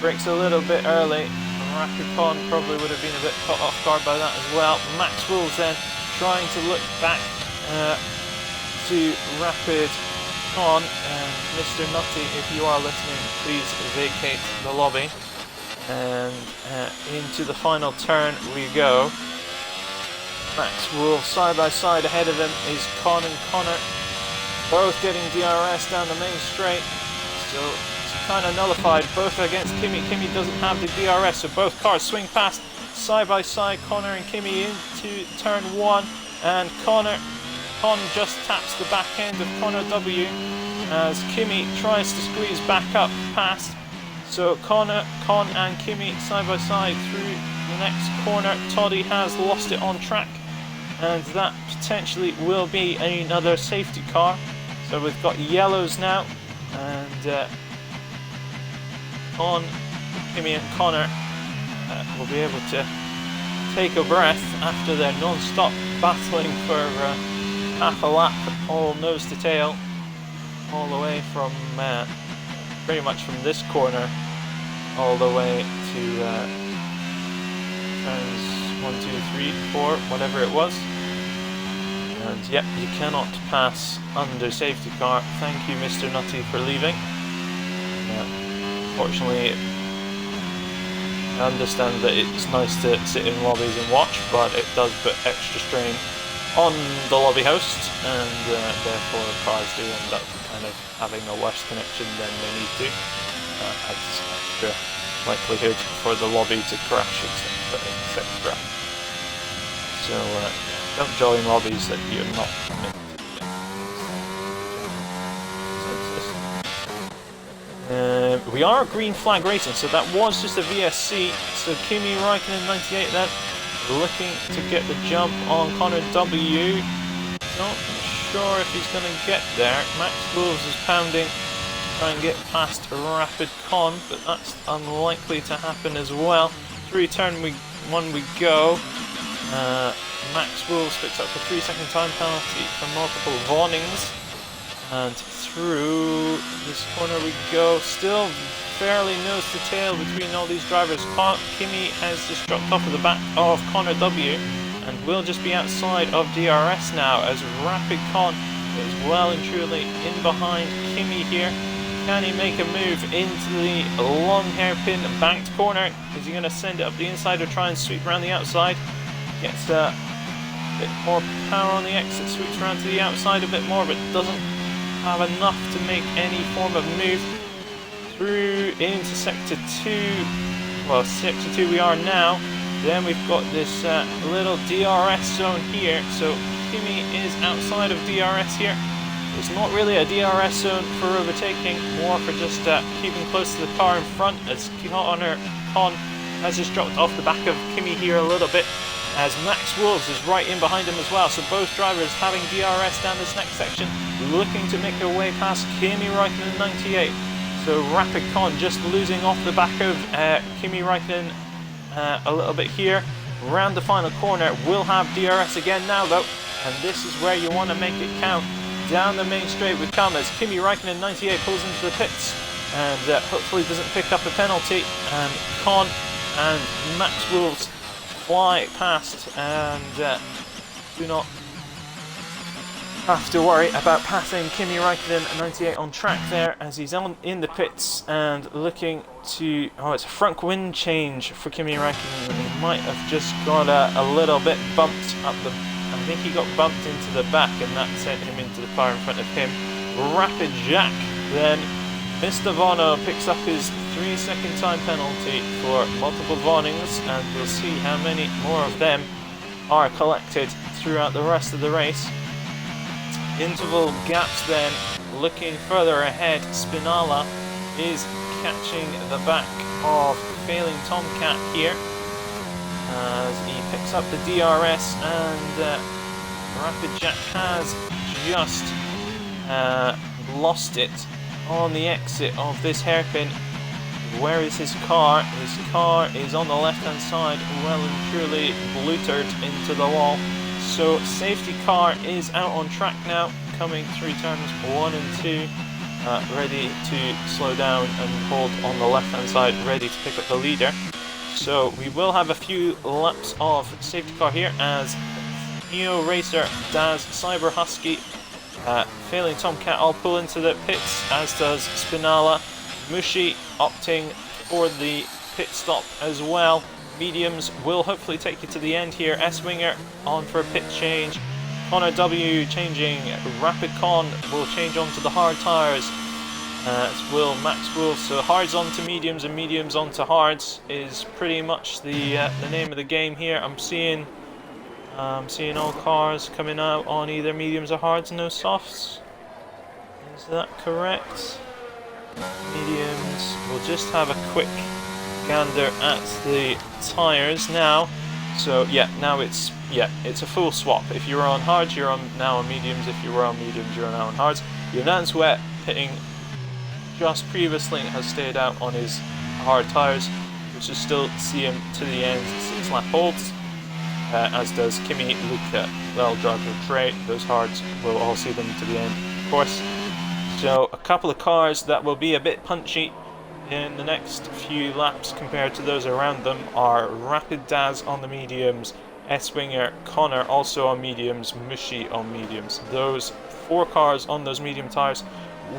Brakes a little bit early. Rapid Con probably would have been a bit caught off guard by that as well. Max Wolves then trying to look back to Rapid Con, and Mr. Nutty, if you are listening, please vacate the lobby. And into the final turn we go. Max Wolves side by side. Ahead of him is Con and Connor, both getting DRS down the main straight. Still kind of nullified, both against Kimi. Kimi doesn't have the DRS, so both cars swing past side by side. Connor and Kimi into turn 1, and Con just taps the back end of Connor W as Kimi tries to squeeze back up past. So Con and Kimi side by side through the next corner. Toddy has lost it on track, and that potentially will be another safety car. So we've got yellows now, and Con, Kimi and Connor will be able to take a breath after their non-stop battling for half a lap, all nose to tail, all the way from pretty much from this corner all the way to turns 1, 2, 3, 4, whatever it was. And yep, you cannot pass under safety car. Thank you, Mr. Nutty, for leaving. Fortunately, I understand that it's nice to sit in lobbies and watch, but it does put extra strain on the lobby host, and therefore cars do end up kind of having a worse connection than they need to. Adds extra likelihood for the lobby to crash, etc. So don't join lobbies that you're not meant to. We are green flag racing, so that was just a VSC. So Kimi Räikkönen 98 then looking to get the jump on Connor W. Not sure if he's going to get there. Max Wolves is pounding to try and get past Rapid Con, but that's unlikely to happen as well. Through turn 1 we go. Max Wolves picks up the 3-second time penalty for multiple warnings. And through this corner we go, still fairly nose to tail between all these drivers. Kimi has just dropped off of the back of Connor W and will just be outside of DRS now, as Rapid Con is well and truly in behind Kimi here. Can he make a move into the long hairpin banked corner? Is he going to send it up the inside or try and sweep around the outside? Gets a bit more power on the exit, sweeps around to the outside a bit more, but doesn't have enough to make any form of move. Through into sector 2, well, sector 2 we are now. Then we've got this little DRS zone here, so Kimi is outside of DRS here. It's not really a DRS zone for overtaking, more for just keeping close to the car in front, as Con has just dropped off the back of Kimi here a little bit, as Max Wolves is right in behind him as well. So both drivers having DRS down this next section, looking to make their way past Kimi Räikkönen 98. So Rapid Con just losing off the back of Kimi Räikkönen a little bit here. Round the final corner, we'll have DRS again now though, and this is where you want to make it count. Down the main straight we come as Kimi Räikkönen 98 pulls into the pits and hopefully doesn't pick up a penalty, and Con and Max Wolves fly past, and do not have to worry about passing Kimi Raikkonen at 98 on track there, as he's in the pits and looking to... Oh, it's a front wind change for Kimi Raikkonen. He might have just got a little bit bumped up the... I think he got bumped into the back, and that sent him into the car in front of him. Rapid Jack then. Mr. Vono picks up his 3-second time penalty for multiple warnings, and we'll see how many more of them are collected throughout the rest of the race. Interval gaps then, looking further ahead, Spinala is catching the back of Failing Tomcat here as he picks up the DRS, and Rapid Jack has just lost it on the exit of this hairpin. Where is his car? His car is on the left hand side, well and truly blutered into the wall. So safety car is out on track now, coming through turns 1 and 2, ready to slow down and hold on the left hand side, ready to pick up the leader. So we will have a few laps of safety car here as Neo Racer, Daz, Cyber Husky, Failing Tomcat all pull into the pits, as does Spinala. Mushi opting for the pit stop as well. Mediums will hopefully take you to the end here. S-Winger on for a pit change. Connor W changing. Rapid Con will change onto the hard tyres. As will Max Wolf. So hards onto mediums and mediums onto hards is pretty much the name of the game here. I'm seeing all cars coming out on either mediums or hards, no softs. Is that correct? Mediums. We'll just have a quick gander at the tyres now. So yeah, now it's a full swap. If you were on hards, you're now on mediums. If you were on mediums, you're now on hards. Yonan's Wet pitting just previously has stayed out on his hard tyres, which will still see him to the end, 6 lap holds. As does Kimi, Luca, Veldrago, Trey. Those hards will all see them to the end, of course. So a couple of cars that will be a bit punchy in the next few laps compared to those around them are Rapid Daz on the mediums, S-Winger, Connor also on mediums, Mushi on mediums. Those 4 cars on those medium tyres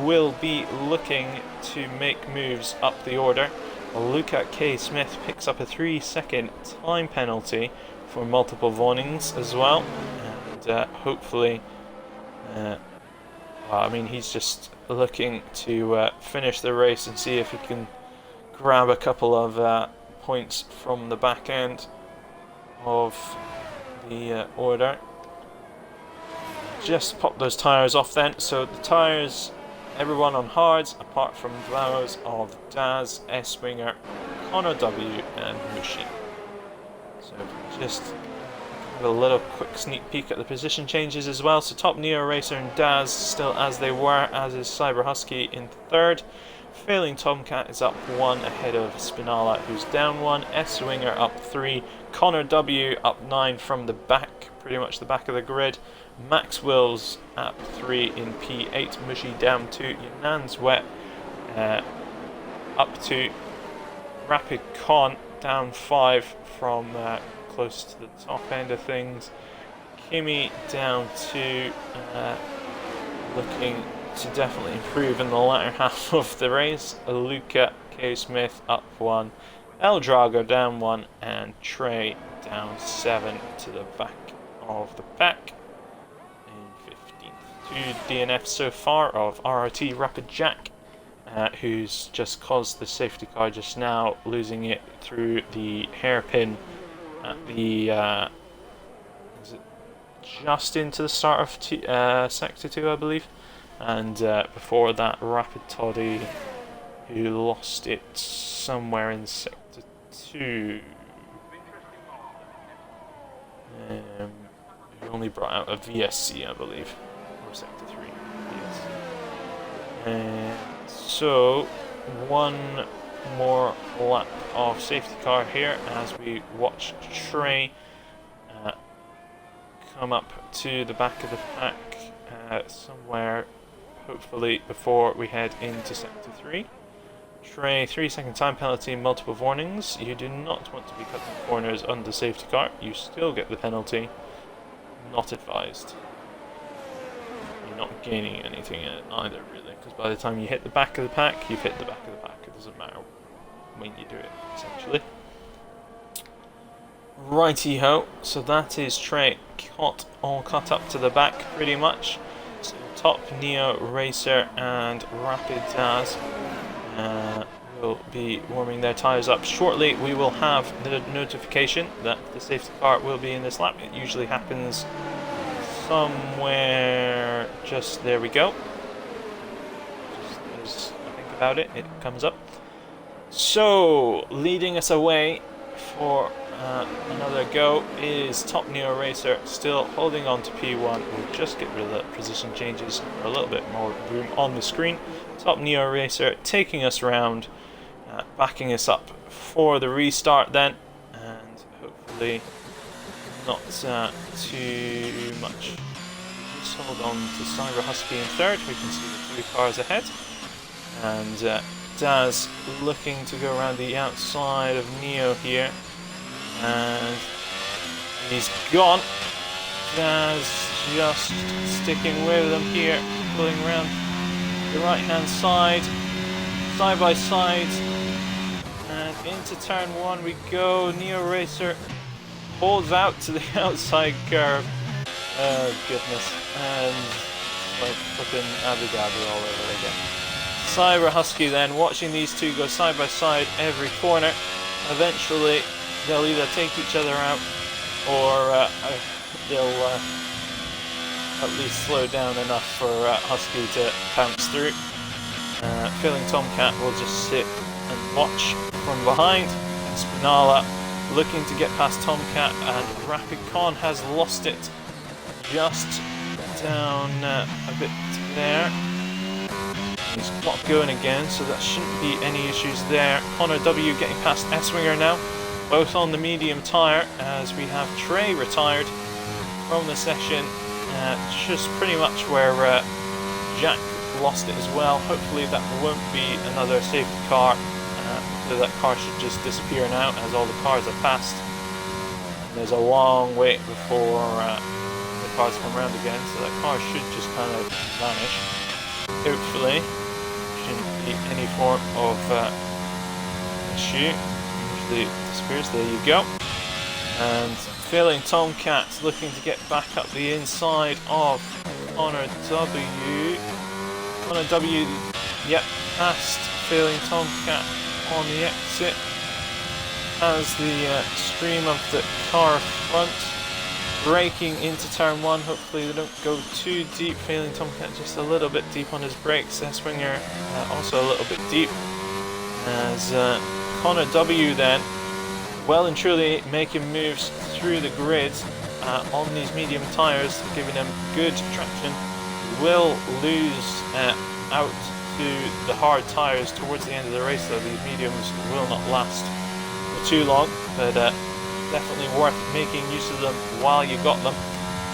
will be looking to make moves up the order. Luca K. Smith picks up a 3-second time penalty for multiple warnings as well, and hopefully I mean, he's just looking to finish the race and see if he can grab a couple of points from the back end of the order. Just pop those tyres off then. So the tyres, everyone on hards apart from those of Daz, S-Winger, Connor W and Mushi. So just have a little quick sneak peek at the position changes as well. So top Neo Racer and Daz still as they were, as is Cyber Husky in 3rd. Failing Tomcat is up 1 ahead of Spinala, who's down 1. S-Winger up 3. Connor W up 9 from the back, pretty much the back of the grid. Max Wills up 3 in P8. Mushi down 2. Yunan's Wet up 2. Rapid Con down 5 from close to the top end of things. Kimi down 2, looking to definitely improve in the latter half of the race. Luca K. Smith up 1, El Drago down 1, and Trey down 7 to the back of the pack in 15th. 2 DNFs so far of RRT Rapid Jack, who's just caused the safety car just now, losing it through the hairpin at the is it just into the start of sector 2, I believe, and before that Rapid Toddy, who lost it somewhere in sector 2, who only brought out a VSC, I believe, or sector 3 VSC. So one more lap of safety car here as we watch Trey come up to the back of the pack somewhere, hopefully before we head into sector 3. Trey, 3-second time penalty, multiple warnings. You do not want to be cutting corners on the safety car, you still get the penalty. not advised. You're not gaining anything in it either, really, because by the time you hit the back of the pack, you've hit the back of the pack. It doesn't matter when you do it, essentially. Righty-ho, so that is Trey all cut up to the back, pretty much. So Top, Neo, Racer, and Rapid Daz will be warming their tyres up shortly. We will have the notification that the safety car will be in this lap. It usually happens somewhere just there we go. Just as I think about it, it comes up. So, leading us away for another go is Top Neo Racer, still holding on to P1. We'll just get rid of the position changes for a little bit more room on the screen. Top Neo Racer taking us round, backing us up for the restart then, and hopefully not too much. Just hold on to Cyber Husky in third. We can see the 2 cars ahead, and Daz looking to go around the outside of Neo here, and he's gone. Daz just sticking with them here, pulling around the right hand side by side, and into turn 1 we go. Neo Racer holds out to the outside curve. Oh goodness, and like flipping Abu Dhabi all over again. Cyber Husky then watching these two go side by side every corner. Eventually they'll either take each other out or they'll at least slow down enough for Husky to pounce through. Feeling Tomcat will just sit and watch from behind. And Spinala looking to get past Tomcat, and Rapid Con has lost it just down a bit there. He's got going again, so that shouldn't be any issues there. Connor W getting past S-Winger now, both on the medium tyre, as we have Trey retired from the session, just pretty much where Jack lost it as well. Hopefully that won't be another safety car, so that car should just disappear now as all the cars are passed. And there's a long wait before the cars come around again, so that car should just kind of vanish. Hopefully. Shouldn't be any form of issue. Usually it disappears. There you go. And failing Tomcat looking to get back up the inside of Connor W. Connor W, yep, past failing Tomcat on the exit. Has the stream of the car front. Braking into turn 1, hopefully they don't go too deep. Failing Tomcat just a little bit deep on his brakes. S-Winger also a little bit deep. As Connor W then, well and truly making moves through the grid on these medium tyres, giving them good traction. Will lose out to the hard tyres towards the end of the race though. These mediums will not last for too long, but definitely worth making use of them while you got them.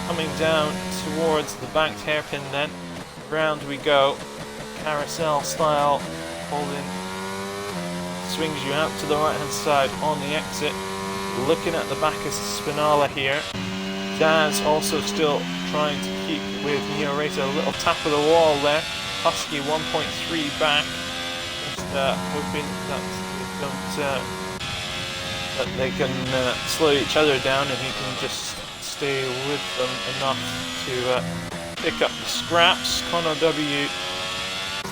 Coming down towards the banked hairpin then, round we go, carousel style, holding, swings you out to the right hand side on the exit. Looking at the back of Spinala here. Daz also still trying to keep with Neo Racer, a little tap of the wall there. Husky 1.3 back, just hoping that they don't that they can slow each other down and he can just stay with them enough to pick up the scraps. Connor W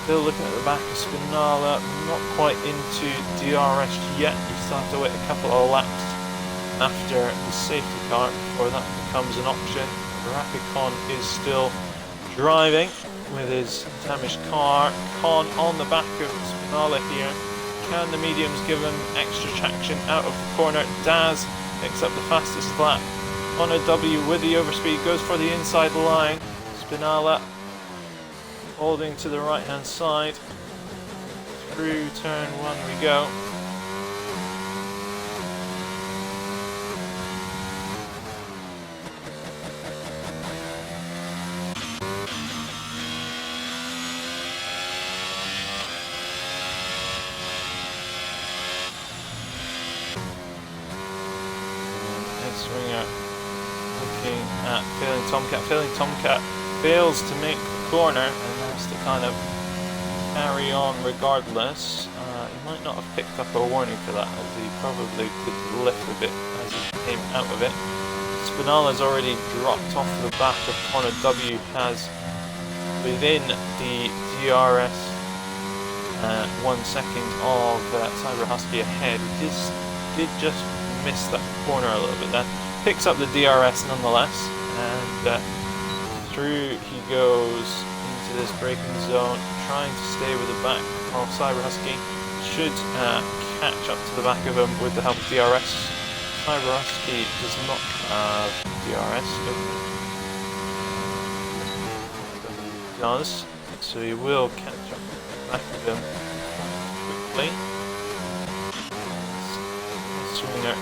still looking at the back of Spinala, not quite into DRS yet. You still have to wait a couple of laps after the safety car before that becomes an option. Rapicon is still driving with his damaged car. Con on the back of Spinala here. Can the mediums give him extra traction out of the corner? Daz picks up the fastest lap. Connor W with the overspeed goes for the inside line. Spinala holding to the right hand side. Through turn 1 we go. Tomcat. Failing Tomcat fails to make the corner and has to kind of carry on regardless. He might not have picked up a warning for that, as he probably did lift a bit as he came out of it. Spinala's already dropped off the back of corner W, has within the DRS 1 second of Cyber Husky ahead. He did just miss that corner a little bit there. Picks up the DRS nonetheless, and through he goes into this braking zone, trying to stay with the back of Cyber Husky. Should catch up to the back of him with the help of DRS. Cyber Husky does not have DRS. Does, so he will catch up to the back of him quickly. Swinger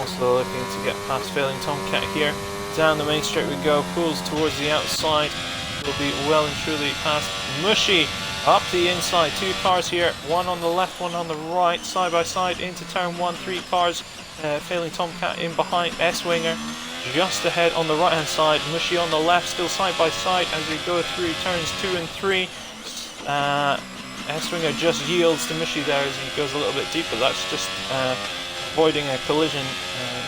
also looking to get past Failing Tomcat here. Down the main straight we go, pulls towards the outside. Will be well and truly past Mushy. Up the inside, 2 cars here, one on the left, one on the right, side by side into turn 1, 3 cars. Failing Tomcat in behind, S-Winger just ahead on the right hand side, Mushy on the left, still side by side as we go through turns 2 and 3. S-Winger just yields to Mushy there as he goes a little bit deeper. That's just avoiding a collision,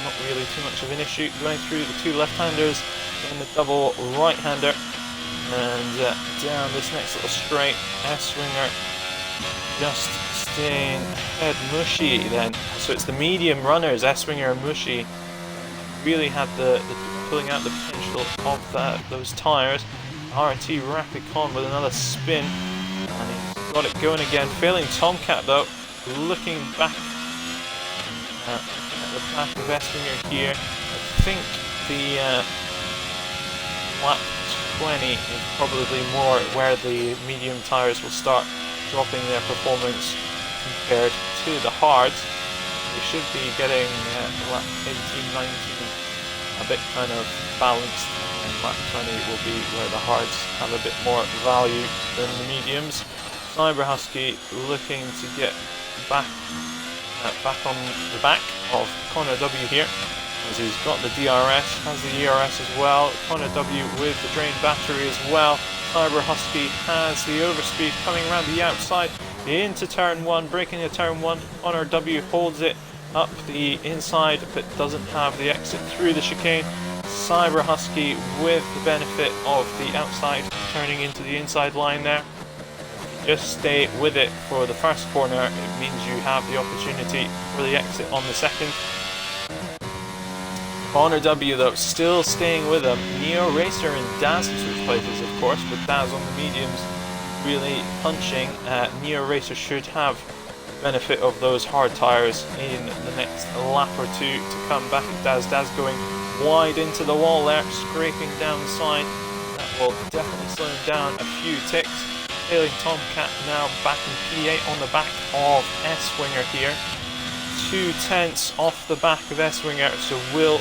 not really too much of an issue. Going through the 2 left-handers and the double right-hander. And down this next little straight, S-Winger just staying ahead. Mushy then, so it's the medium runners, S-Winger and Mushy, really had the pulling out the potential of those tyres. RT Rapid-Con with another spin, and he's got it going again. Failing Tomcat though, looking back at the back of S-Winger here. I think the lap 20 is probably more where the medium tyres will start dropping their performance compared to the hards. They should be getting lap 18, 19 a bit kind of balanced, and lap 20 will be where the hards have a bit more value than the mediums. Cyber Husky looking to get back on the back of Connor W here, as he's got the DRS, has the ERS as well. Connor W with the drained battery as well. Cyber Husky has the overspeed coming around the outside into turn 1, braking at turn 1. Connor W holds it up the inside but doesn't have the exit through the chicane. Cyber Husky with the benefit of the outside turning into the inside line there. Just stay with it for the first corner, it means you have the opportunity for the exit on the second. Connor W though still staying with him. Neo Racer and Daz have switched places of course, with Daz on the mediums really punching. Neo Racer should have the benefit of those hard tyres in the next lap or 2 to come back at Daz. Daz going wide into the wall there, scraping down the side. That will definitely slow him down a few ticks. Failing Tomcat now back in P8 on the back of S-Winger here. 2/10 off the back of S-Winger, so will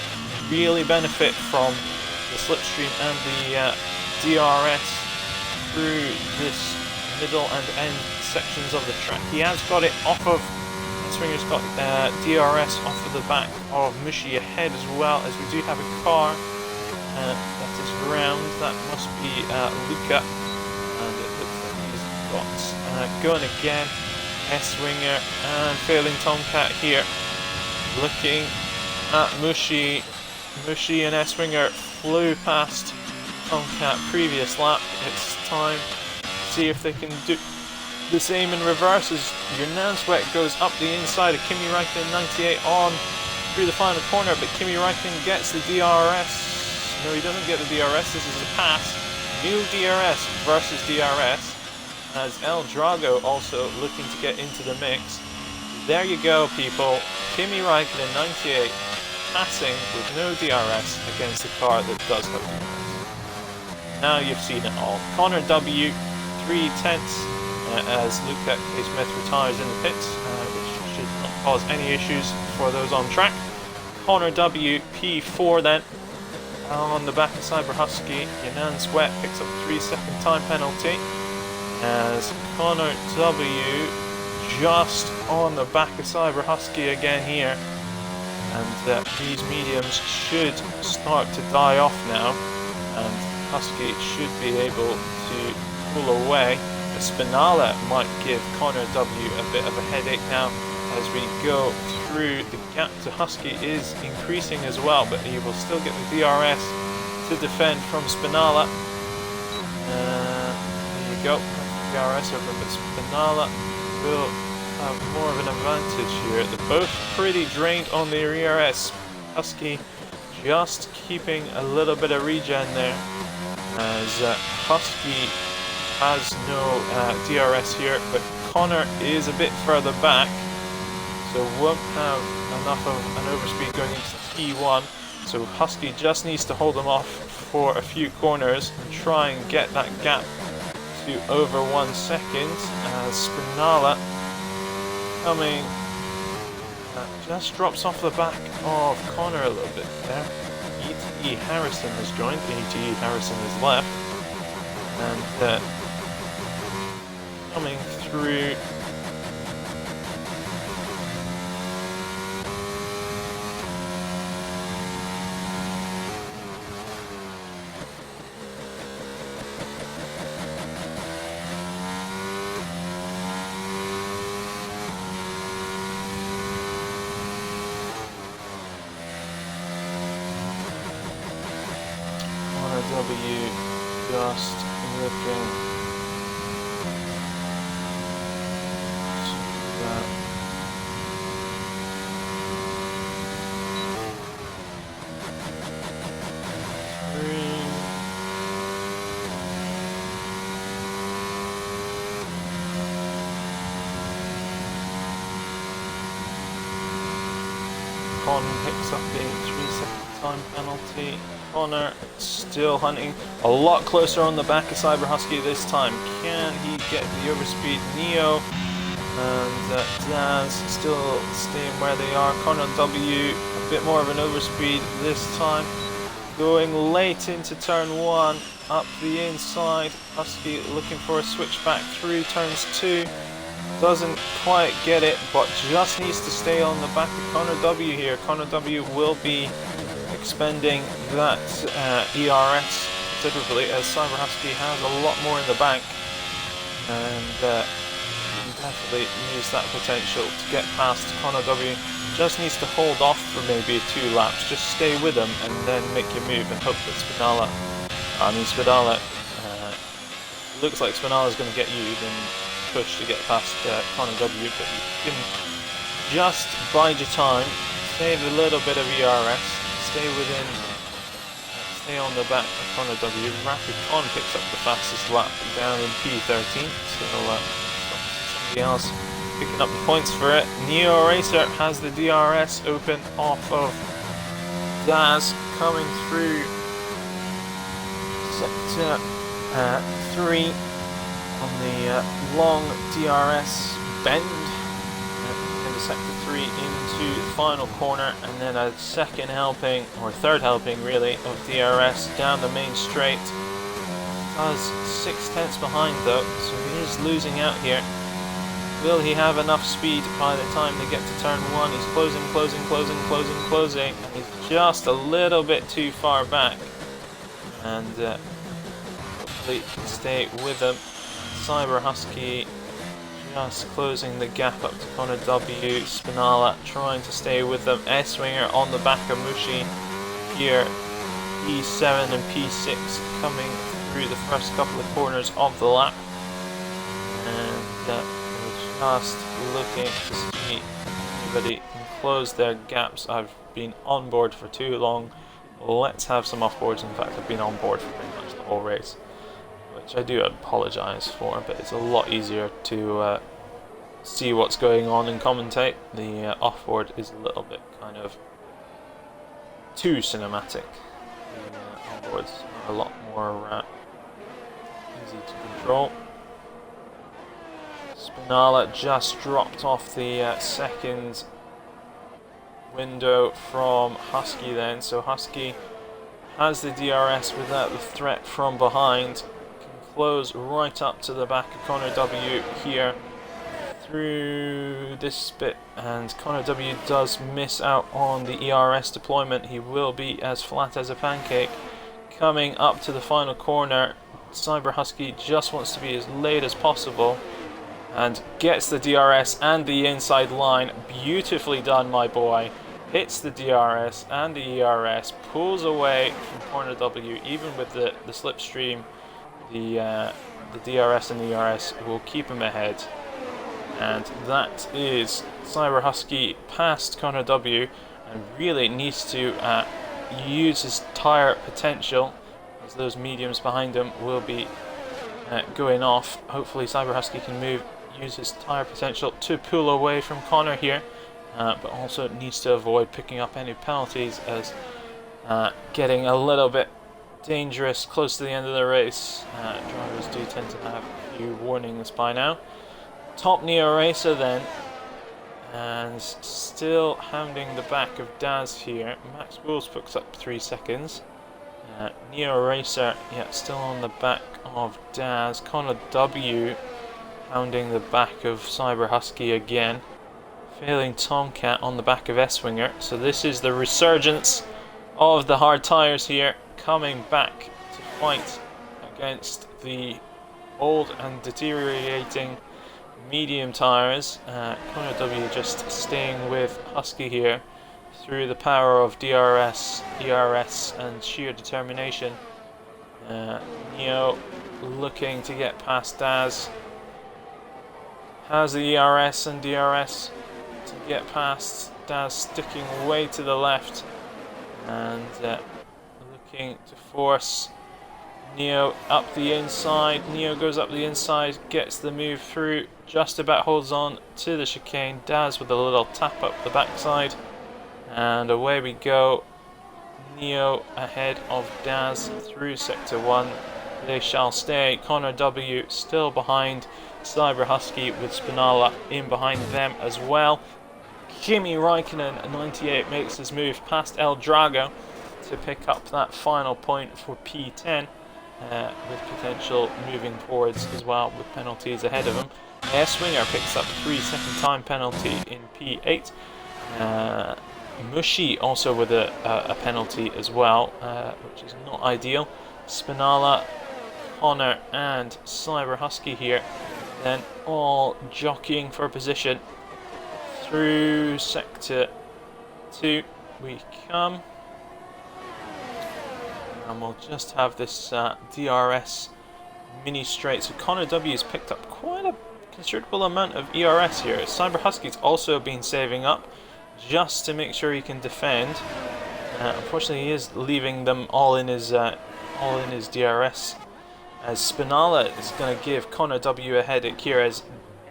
really benefit from the slipstream and the DRS through this middle and end sections of the track. He has got it off of, S-Winger's got DRS off of the back of Mushy ahead as well, as we do have a car that is round. That must be Luca, and it looks like he's got going again. S-Winger and Failing Tomcat here, looking at Mushy. Mushy and S-Winger flew past Tomcat previous lap. It's time to see if they can do the same in reverse as Yernan Sweat goes up the inside of Kimi Räikkönen 98 on through the final corner, but Kimi Räikkönen gets the DRS. No, he doesn't get the DRS, this is a pass. New DRS versus DRS, as El Drago also looking to get into the mix. There you go people, Kimi Räikkönen 98 passing with no DRS against a car that does have DRS. Now you've seen it all. Connor W 3/10 as Luca K. Smith retires in the pits, which should not cause any issues for those on track. Connor W P4 then on the back of Cyber Husky. Yernan Sweat picks up a 3-second time penalty, as Connor W just on the back of Cyber Husky again here, and these mediums should start to die off now and Husky should be able to pull away. Spinala might give Connor W a bit of a headache now as we go through. The gap to Husky is increasing as well, but he will still get the DRS to defend from Spinala. There you go, DRS over, but Spinala will have more of an advantage here. They're both pretty drained on the ERS. Husky just keeping a little bit of regen there, as Husky has no DRS here, but Connor is a bit further back, so won't have enough of an overspeed going into T1. So Husky just needs to hold him off for a few corners and try and get that gap to over 1 second. Spinala coming, just drops off the back of Connor a little bit there. E.T. Harrison has joined, E.T. Harrison is left, and coming through. W just looking Con picks up the 3-second time penalty. Connor still hunting a lot closer on the back of Cyber Husky this time. Can he get the overspeed? Neo and Daz still staying where they are. Connor W a bit more of an overspeed this time. Going late into turn 1, up the inside. Husky looking for a switch back through turns 2. Doesn't quite get it, but just needs to stay on the back of Connor W here. Connor W will be expending that ERS considerably, as Cyber Husky has a lot more in the bank, and can definitely use that potential to get past Connor W. Just needs to hold off for maybe 2 laps, just stay with him and then make your move and hope that Spinala, looks like Spinala is going to get you, then push to get past Connor W, but you can just bide your time, save a little bit of ERS, stay on the back of Connor W. Rapid Con picks up the fastest lap down in P13, so somebody else picking up the points for it. Neo Racer has the DRS open off of Daz, coming through sector 3 on the long DRS bend. Sector 3 into the final corner, and then a second helping, or third helping really, of DRS down the main straight. Does 6/10 behind though, so he is losing out here. Will he have enough speed by the time they get to turn 1? He's closing, and he's just a little bit too far back, and hopefully can stay with him. Cyber Husky just closing the gap up to Connor W. Spinala trying to stay with them. S-Winger on the back of Mushi here. P7 and P6 coming through the first couple of corners of the lap. And we're just looking to see anybody can close their gaps. I've been on board for too long. Let's have some off-boards. In fact, I've been on board for pretty much the whole race, which I do apologise for, but it's a lot easier to see what's going on and commentate. The off-board is a little bit kind of too cinematic. The on-boards are a lot more easy to control. Spinala just dropped off the second window from Husky then, so Husky has the DRS without the threat from behind. Close right up to the back of Connor W here through this bit, and Connor W does miss out on the ERS deployment. He will be as flat as a pancake. coming up to the final corner. Cyber Husky just wants to be as late as possible and gets the DRS and the inside line. Beautifully done, my boy. Hits the DRS and the ERS, pulls away from corner W. Even with the slipstream, the DRS and the ERS will keep him ahead. And that is Cyber Husky past corner W, and really needs to use his tyre potential, as those mediums behind him will be going off. Hopefully Cyber Husky can use his tyre potential to pull away from Connor here, but also needs to avoid picking up any penalties, as getting a little bit dangerous close to the end of the race. Drivers do tend to have a few warnings by now. Top Neo Racer then, and still hounding the back of Daz here. Max Wills picks up 3 seconds. Neo Racer, yeah, still on the back of Daz. Connor W hounding the back of Cyber Husky again. Failing Tomcat on the back of S-Winger. So this is the resurgence of the hard tyres here, coming back to fight against the old and deteriorating medium tyres. Connor W just staying with Husky here through the power of DRS, ERS and sheer determination. Neo looking to get past Daz. Has the ERS and DRS to get past Daz, sticking way to the left and looking to force Neo up the inside. Neo goes up the inside, gets the move through, just about holds on to the chicane. Daz with a little tap up the backside, and away we go. Neo ahead of Daz through sector 1. They shall stay. Connor W still behind Cyber Husky, with Spinala in behind them as well. Kimi Raikkonen 98 makes his move past El Drago to pick up that final point for P10, with potential moving forwards as well, with penalties ahead of him. S-Winger picks up 3-second time penalty in P8. Mushi also with a penalty as well, which is not ideal. Spinala, Connor and Cyber Husky here, then all jockeying for position. Through sector 2 we come, and we'll just have this DRS mini straight. So Connor W has picked up quite a considerable amount of ERS here. Cyber Husky's also been saving up just to make sure he can defend. Unfortunately, he is leaving them all in his DRS, as Spinala is going to give Connor W a headache here, as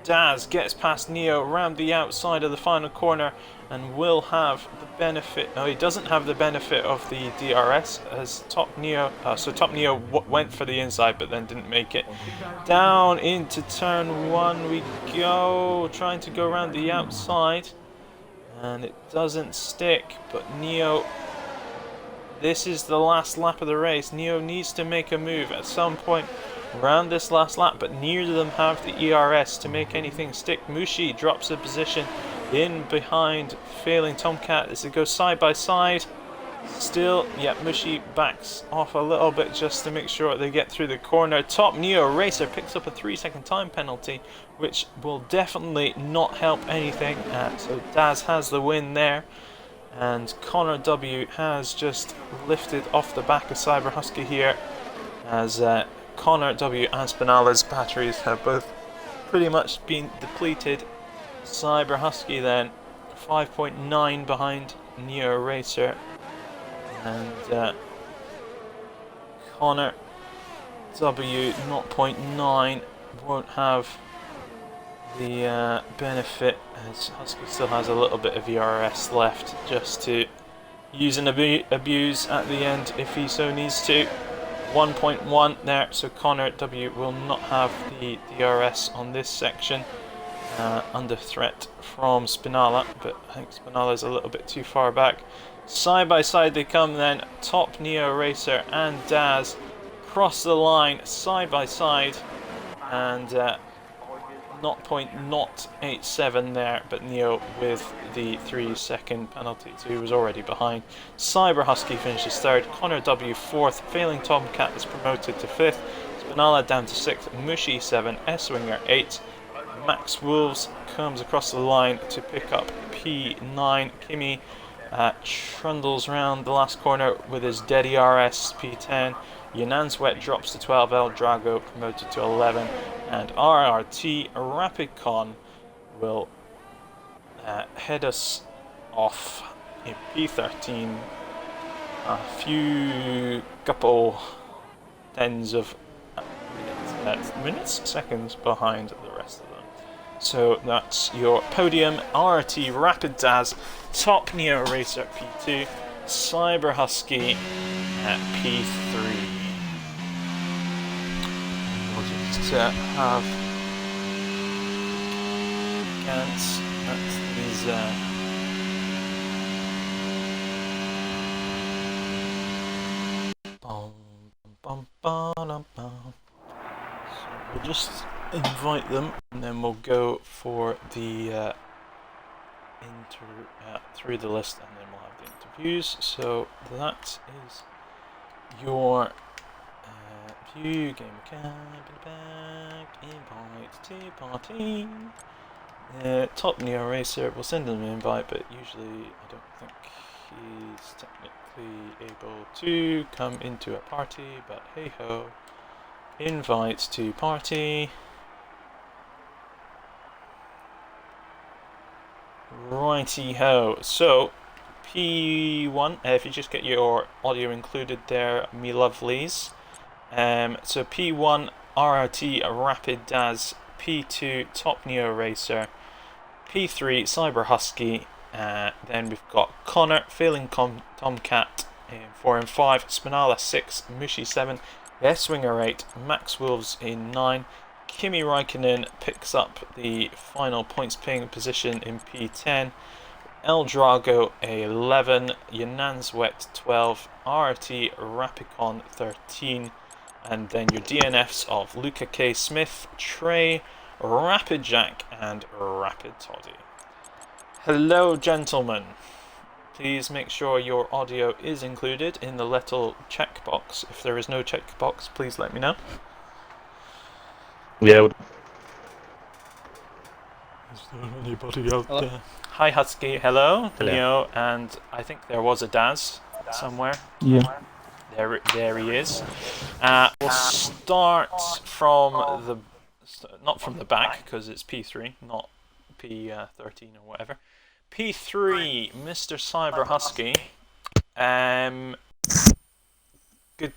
Daz gets past Neo around the outside of the final corner and will have the benefit. No, he doesn't have the benefit of the DRS, as Top Neo went for the inside but then didn't make it. Down into turn 1 we go, trying to go around the outside, and it doesn't stick. But Neo, this is the last lap of the race. Neo needs to make a move at some point around this last lap, but neither of them have the ERS to make anything stick. Mushi drops a position in behind failing Tomcat as they go side by side. Still, yeah, Mushi backs off a little bit just to make sure they get through the corner. Top Neo Racer picks up a 3-second time penalty, which will definitely not help anything. So Daz has the win there, and Connor W has just lifted off the back of Cyber Husky here, as Connor W and Spinala's batteries have both pretty much been depleted. Cyber Husky then 5.9 behind Neo Racer, and Connor W 0.9 won't have the benefit, as Husky still has a little bit of ERS left just to use and abuse at the end if he so needs to. 1.1 there, so Connor W will not have the DRS on this section, under threat from Spinala, but I think Spinala's a little bit too far back. Side by side they come then. Top Neo Racer and Daz cross the line side by side, and 0.087 there, but Neo with the 3-second penalty, so he was already behind. Cyber Husky finishes 3rd, Connor W 4th, Failing Tomcat is promoted to 5th, Spinala down to 6th, Mushy 7, S-Winger 8, Max Wolves comes across the line to pick up P9, Kimmy trundles round the last corner with his Deddy RS P10, Yanan's Wet drops to 12, El Drago promoted to 11, and RRT Rapidcon will head us off in P13 couple tens of seconds behind the rest of them. So that's your podium: RRT Rapid Daz, Top Neo Racer P2, Cyber Husky at P3. We'll just have Gantz at these So we'll just invite them, and then we'll go for the through the list, and then we'll have the interviews. So that is your view game back, invite to party. Top Neo Racer, we'll send him an invite, but usually I don't think he's technically able to come into a party, but hey ho. Invite to party. Righty ho. So P1, if you just get your audio included there, me lovelies. So P1 RRT Rapid Daz, P2 Top Neo Racer, P3 Cyber Husky, then we've got Connor, Failing Tomcat in 4 and 5, Spinala 6, Mushy 7, S-Winger 8, Max Wolves in 9, Kimi Räikkönen picks up the final points paying position in P10, El Drago 11, Yanan's Wet 12, RRT Rapicon 13, and then your DNFs of Luca K. Smith, Trey, Rapid Jack, and Rapid Toddy. Hello, gentlemen. Please make sure your audio is included in the little checkbox. If there is no checkbox, please let me know. Yeah. Is there anybody out there? Hi, Husky. Hello. Neo, and I think there was a Daz somewhere. Yeah. There he is. We'll start from the not from the back, because it's P3, not P13 or whatever. P3, Mr. Cyber Husky. Good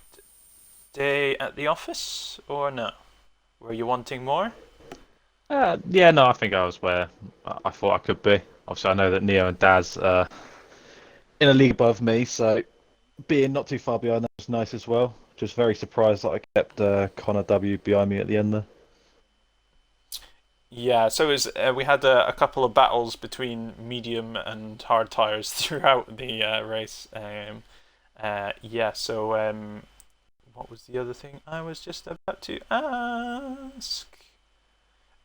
day at the office, or no? Were you wanting more? Yeah, no, I think I was where I thought I could be. Obviously, I know that Neo and Daz are in a league above me, so being not too far behind that was nice as well. Just very surprised that I kept Connor W behind me at the end there. Yeah, so it was, we had a couple of battles between medium and hard tyres throughout the race. What was the other thing I was just about to ask?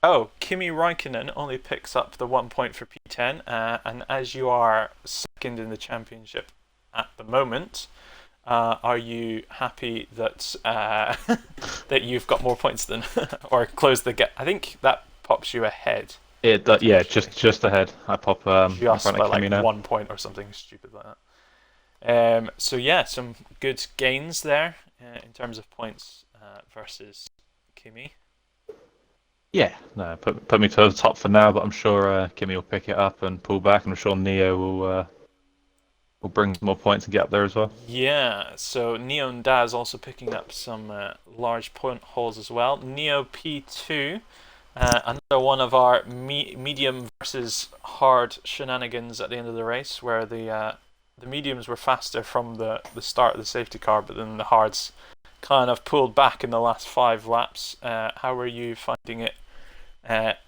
Oh, Kimi Räikkönen only picks up the 1 point for P10, and as you are second in the championship at the moment, are you happy that that you've got more points than, or closed the gap? I think that pops you ahead. Yeah, just ahead. I pop just in front by of Kimmy like now. 1 point or something stupid like that. So yeah, some good gains there in terms of points versus Kimmy. Yeah, no, put me to the top for now, but I'm sure Kimmy will pick it up and pull back, and I'm sure Neo will bring more points and get up there as well. Yeah, so Neo and Daz also picking up some large point hauls as well. Neo P2, another one of our medium versus hard shenanigans at the end of the race, where the mediums were faster from the start of the safety car, but then the hards kind of pulled back in the last 5 laps. How were you finding it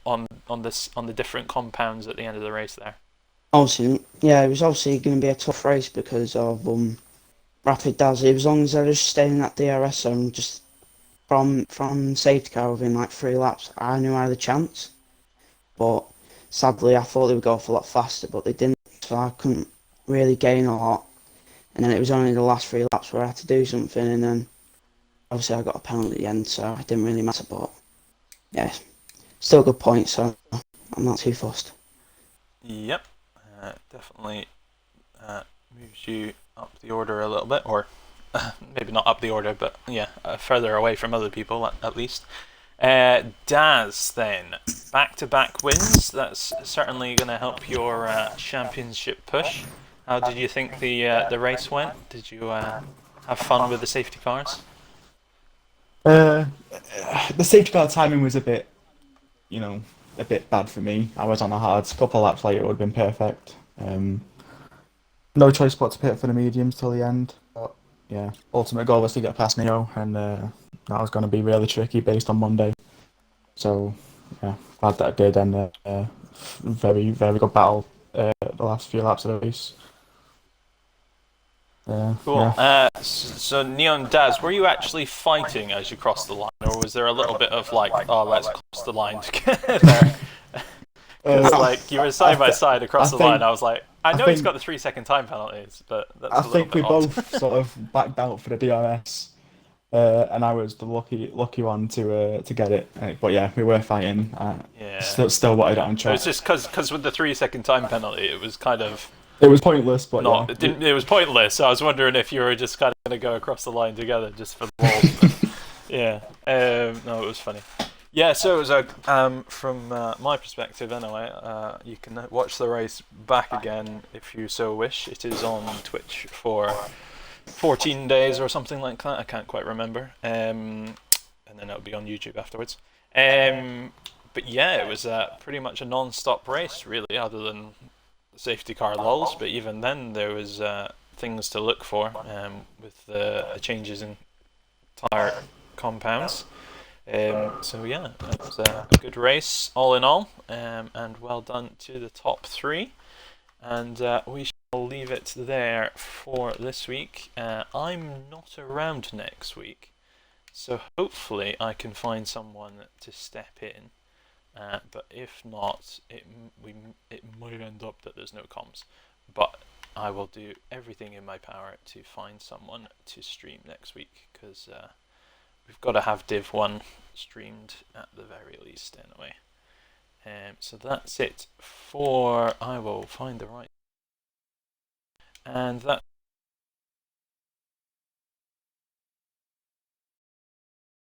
on the different compounds at the end of the race there? Obviously, yeah, it was obviously going to be a tough race because of Rapid Daz. As long as I just stayed in that DRS zone, just from safety car within like 3 laps, I knew I had a chance. but sadly I thought they would go off a lot faster, but they didn't, so I couldn't really gain a lot. And then it was only the last 3 laps where I had to do something, and then obviously I got a penalty at the end, so it didn't really matter, but yeah, still a good point, so I'm not too fussed. Yep, definitely moves you up the order a little bit, or maybe not up the order, but yeah, further away from other people at least. Daz, then, back-to-back wins. That's certainly going to help your championship push. How did you think the race went? Did you have fun with the safety cars? The safety car timing was a bit, a bit bad for me. I was on a hard. A couple of laps later, it would have been perfect. No choice but to pit for the mediums till the end. But yeah, ultimate goal was to get past Neo, and that was going to be really tricky based on Monday. So yeah, glad that I did, and very, very good battle the last few laps of the race. Cool. Yeah. So Neon Daz, were you actually fighting as you crossed the line, or was there a little bit of like, oh, let's cross the line together? Because like you were side by side across the line, I was like, I know he's got the 3-second time penalties, but that's I a little think we bit odd. both sort of backed out for the DRS, and I was the lucky one to get it. But yeah, we were fighting. Yeah. Still wanted it on It track. was just because with the 3-second time penalty, it was kind of It was pointless, but not. yeah. It didn't. It was pointless. So I was wondering if you were just kind of going to go across the line together just for the balls. But, yeah. No, it was funny. Yeah. So it was from my perspective anyway. You can watch the race back again if you so wish. It is on Twitch for 14 days or something like that. I can't quite remember. And then it'll be on YouTube afterwards. But yeah, it was pretty much a non-stop race, really, other than safety car lulls, but even then there was things to look for with the changes in tyre compounds. So yeah, it was a good race all in all, and well done to the top three. And we shall leave it there for this week. I'm not around next week, so hopefully I can find someone to step in. But if not, it might end up that there's no comms. But I will do everything in my power to find someone to stream next week, because we've got to have Div 1 streamed at the very least anyway. So that's it for... I will find the right... And that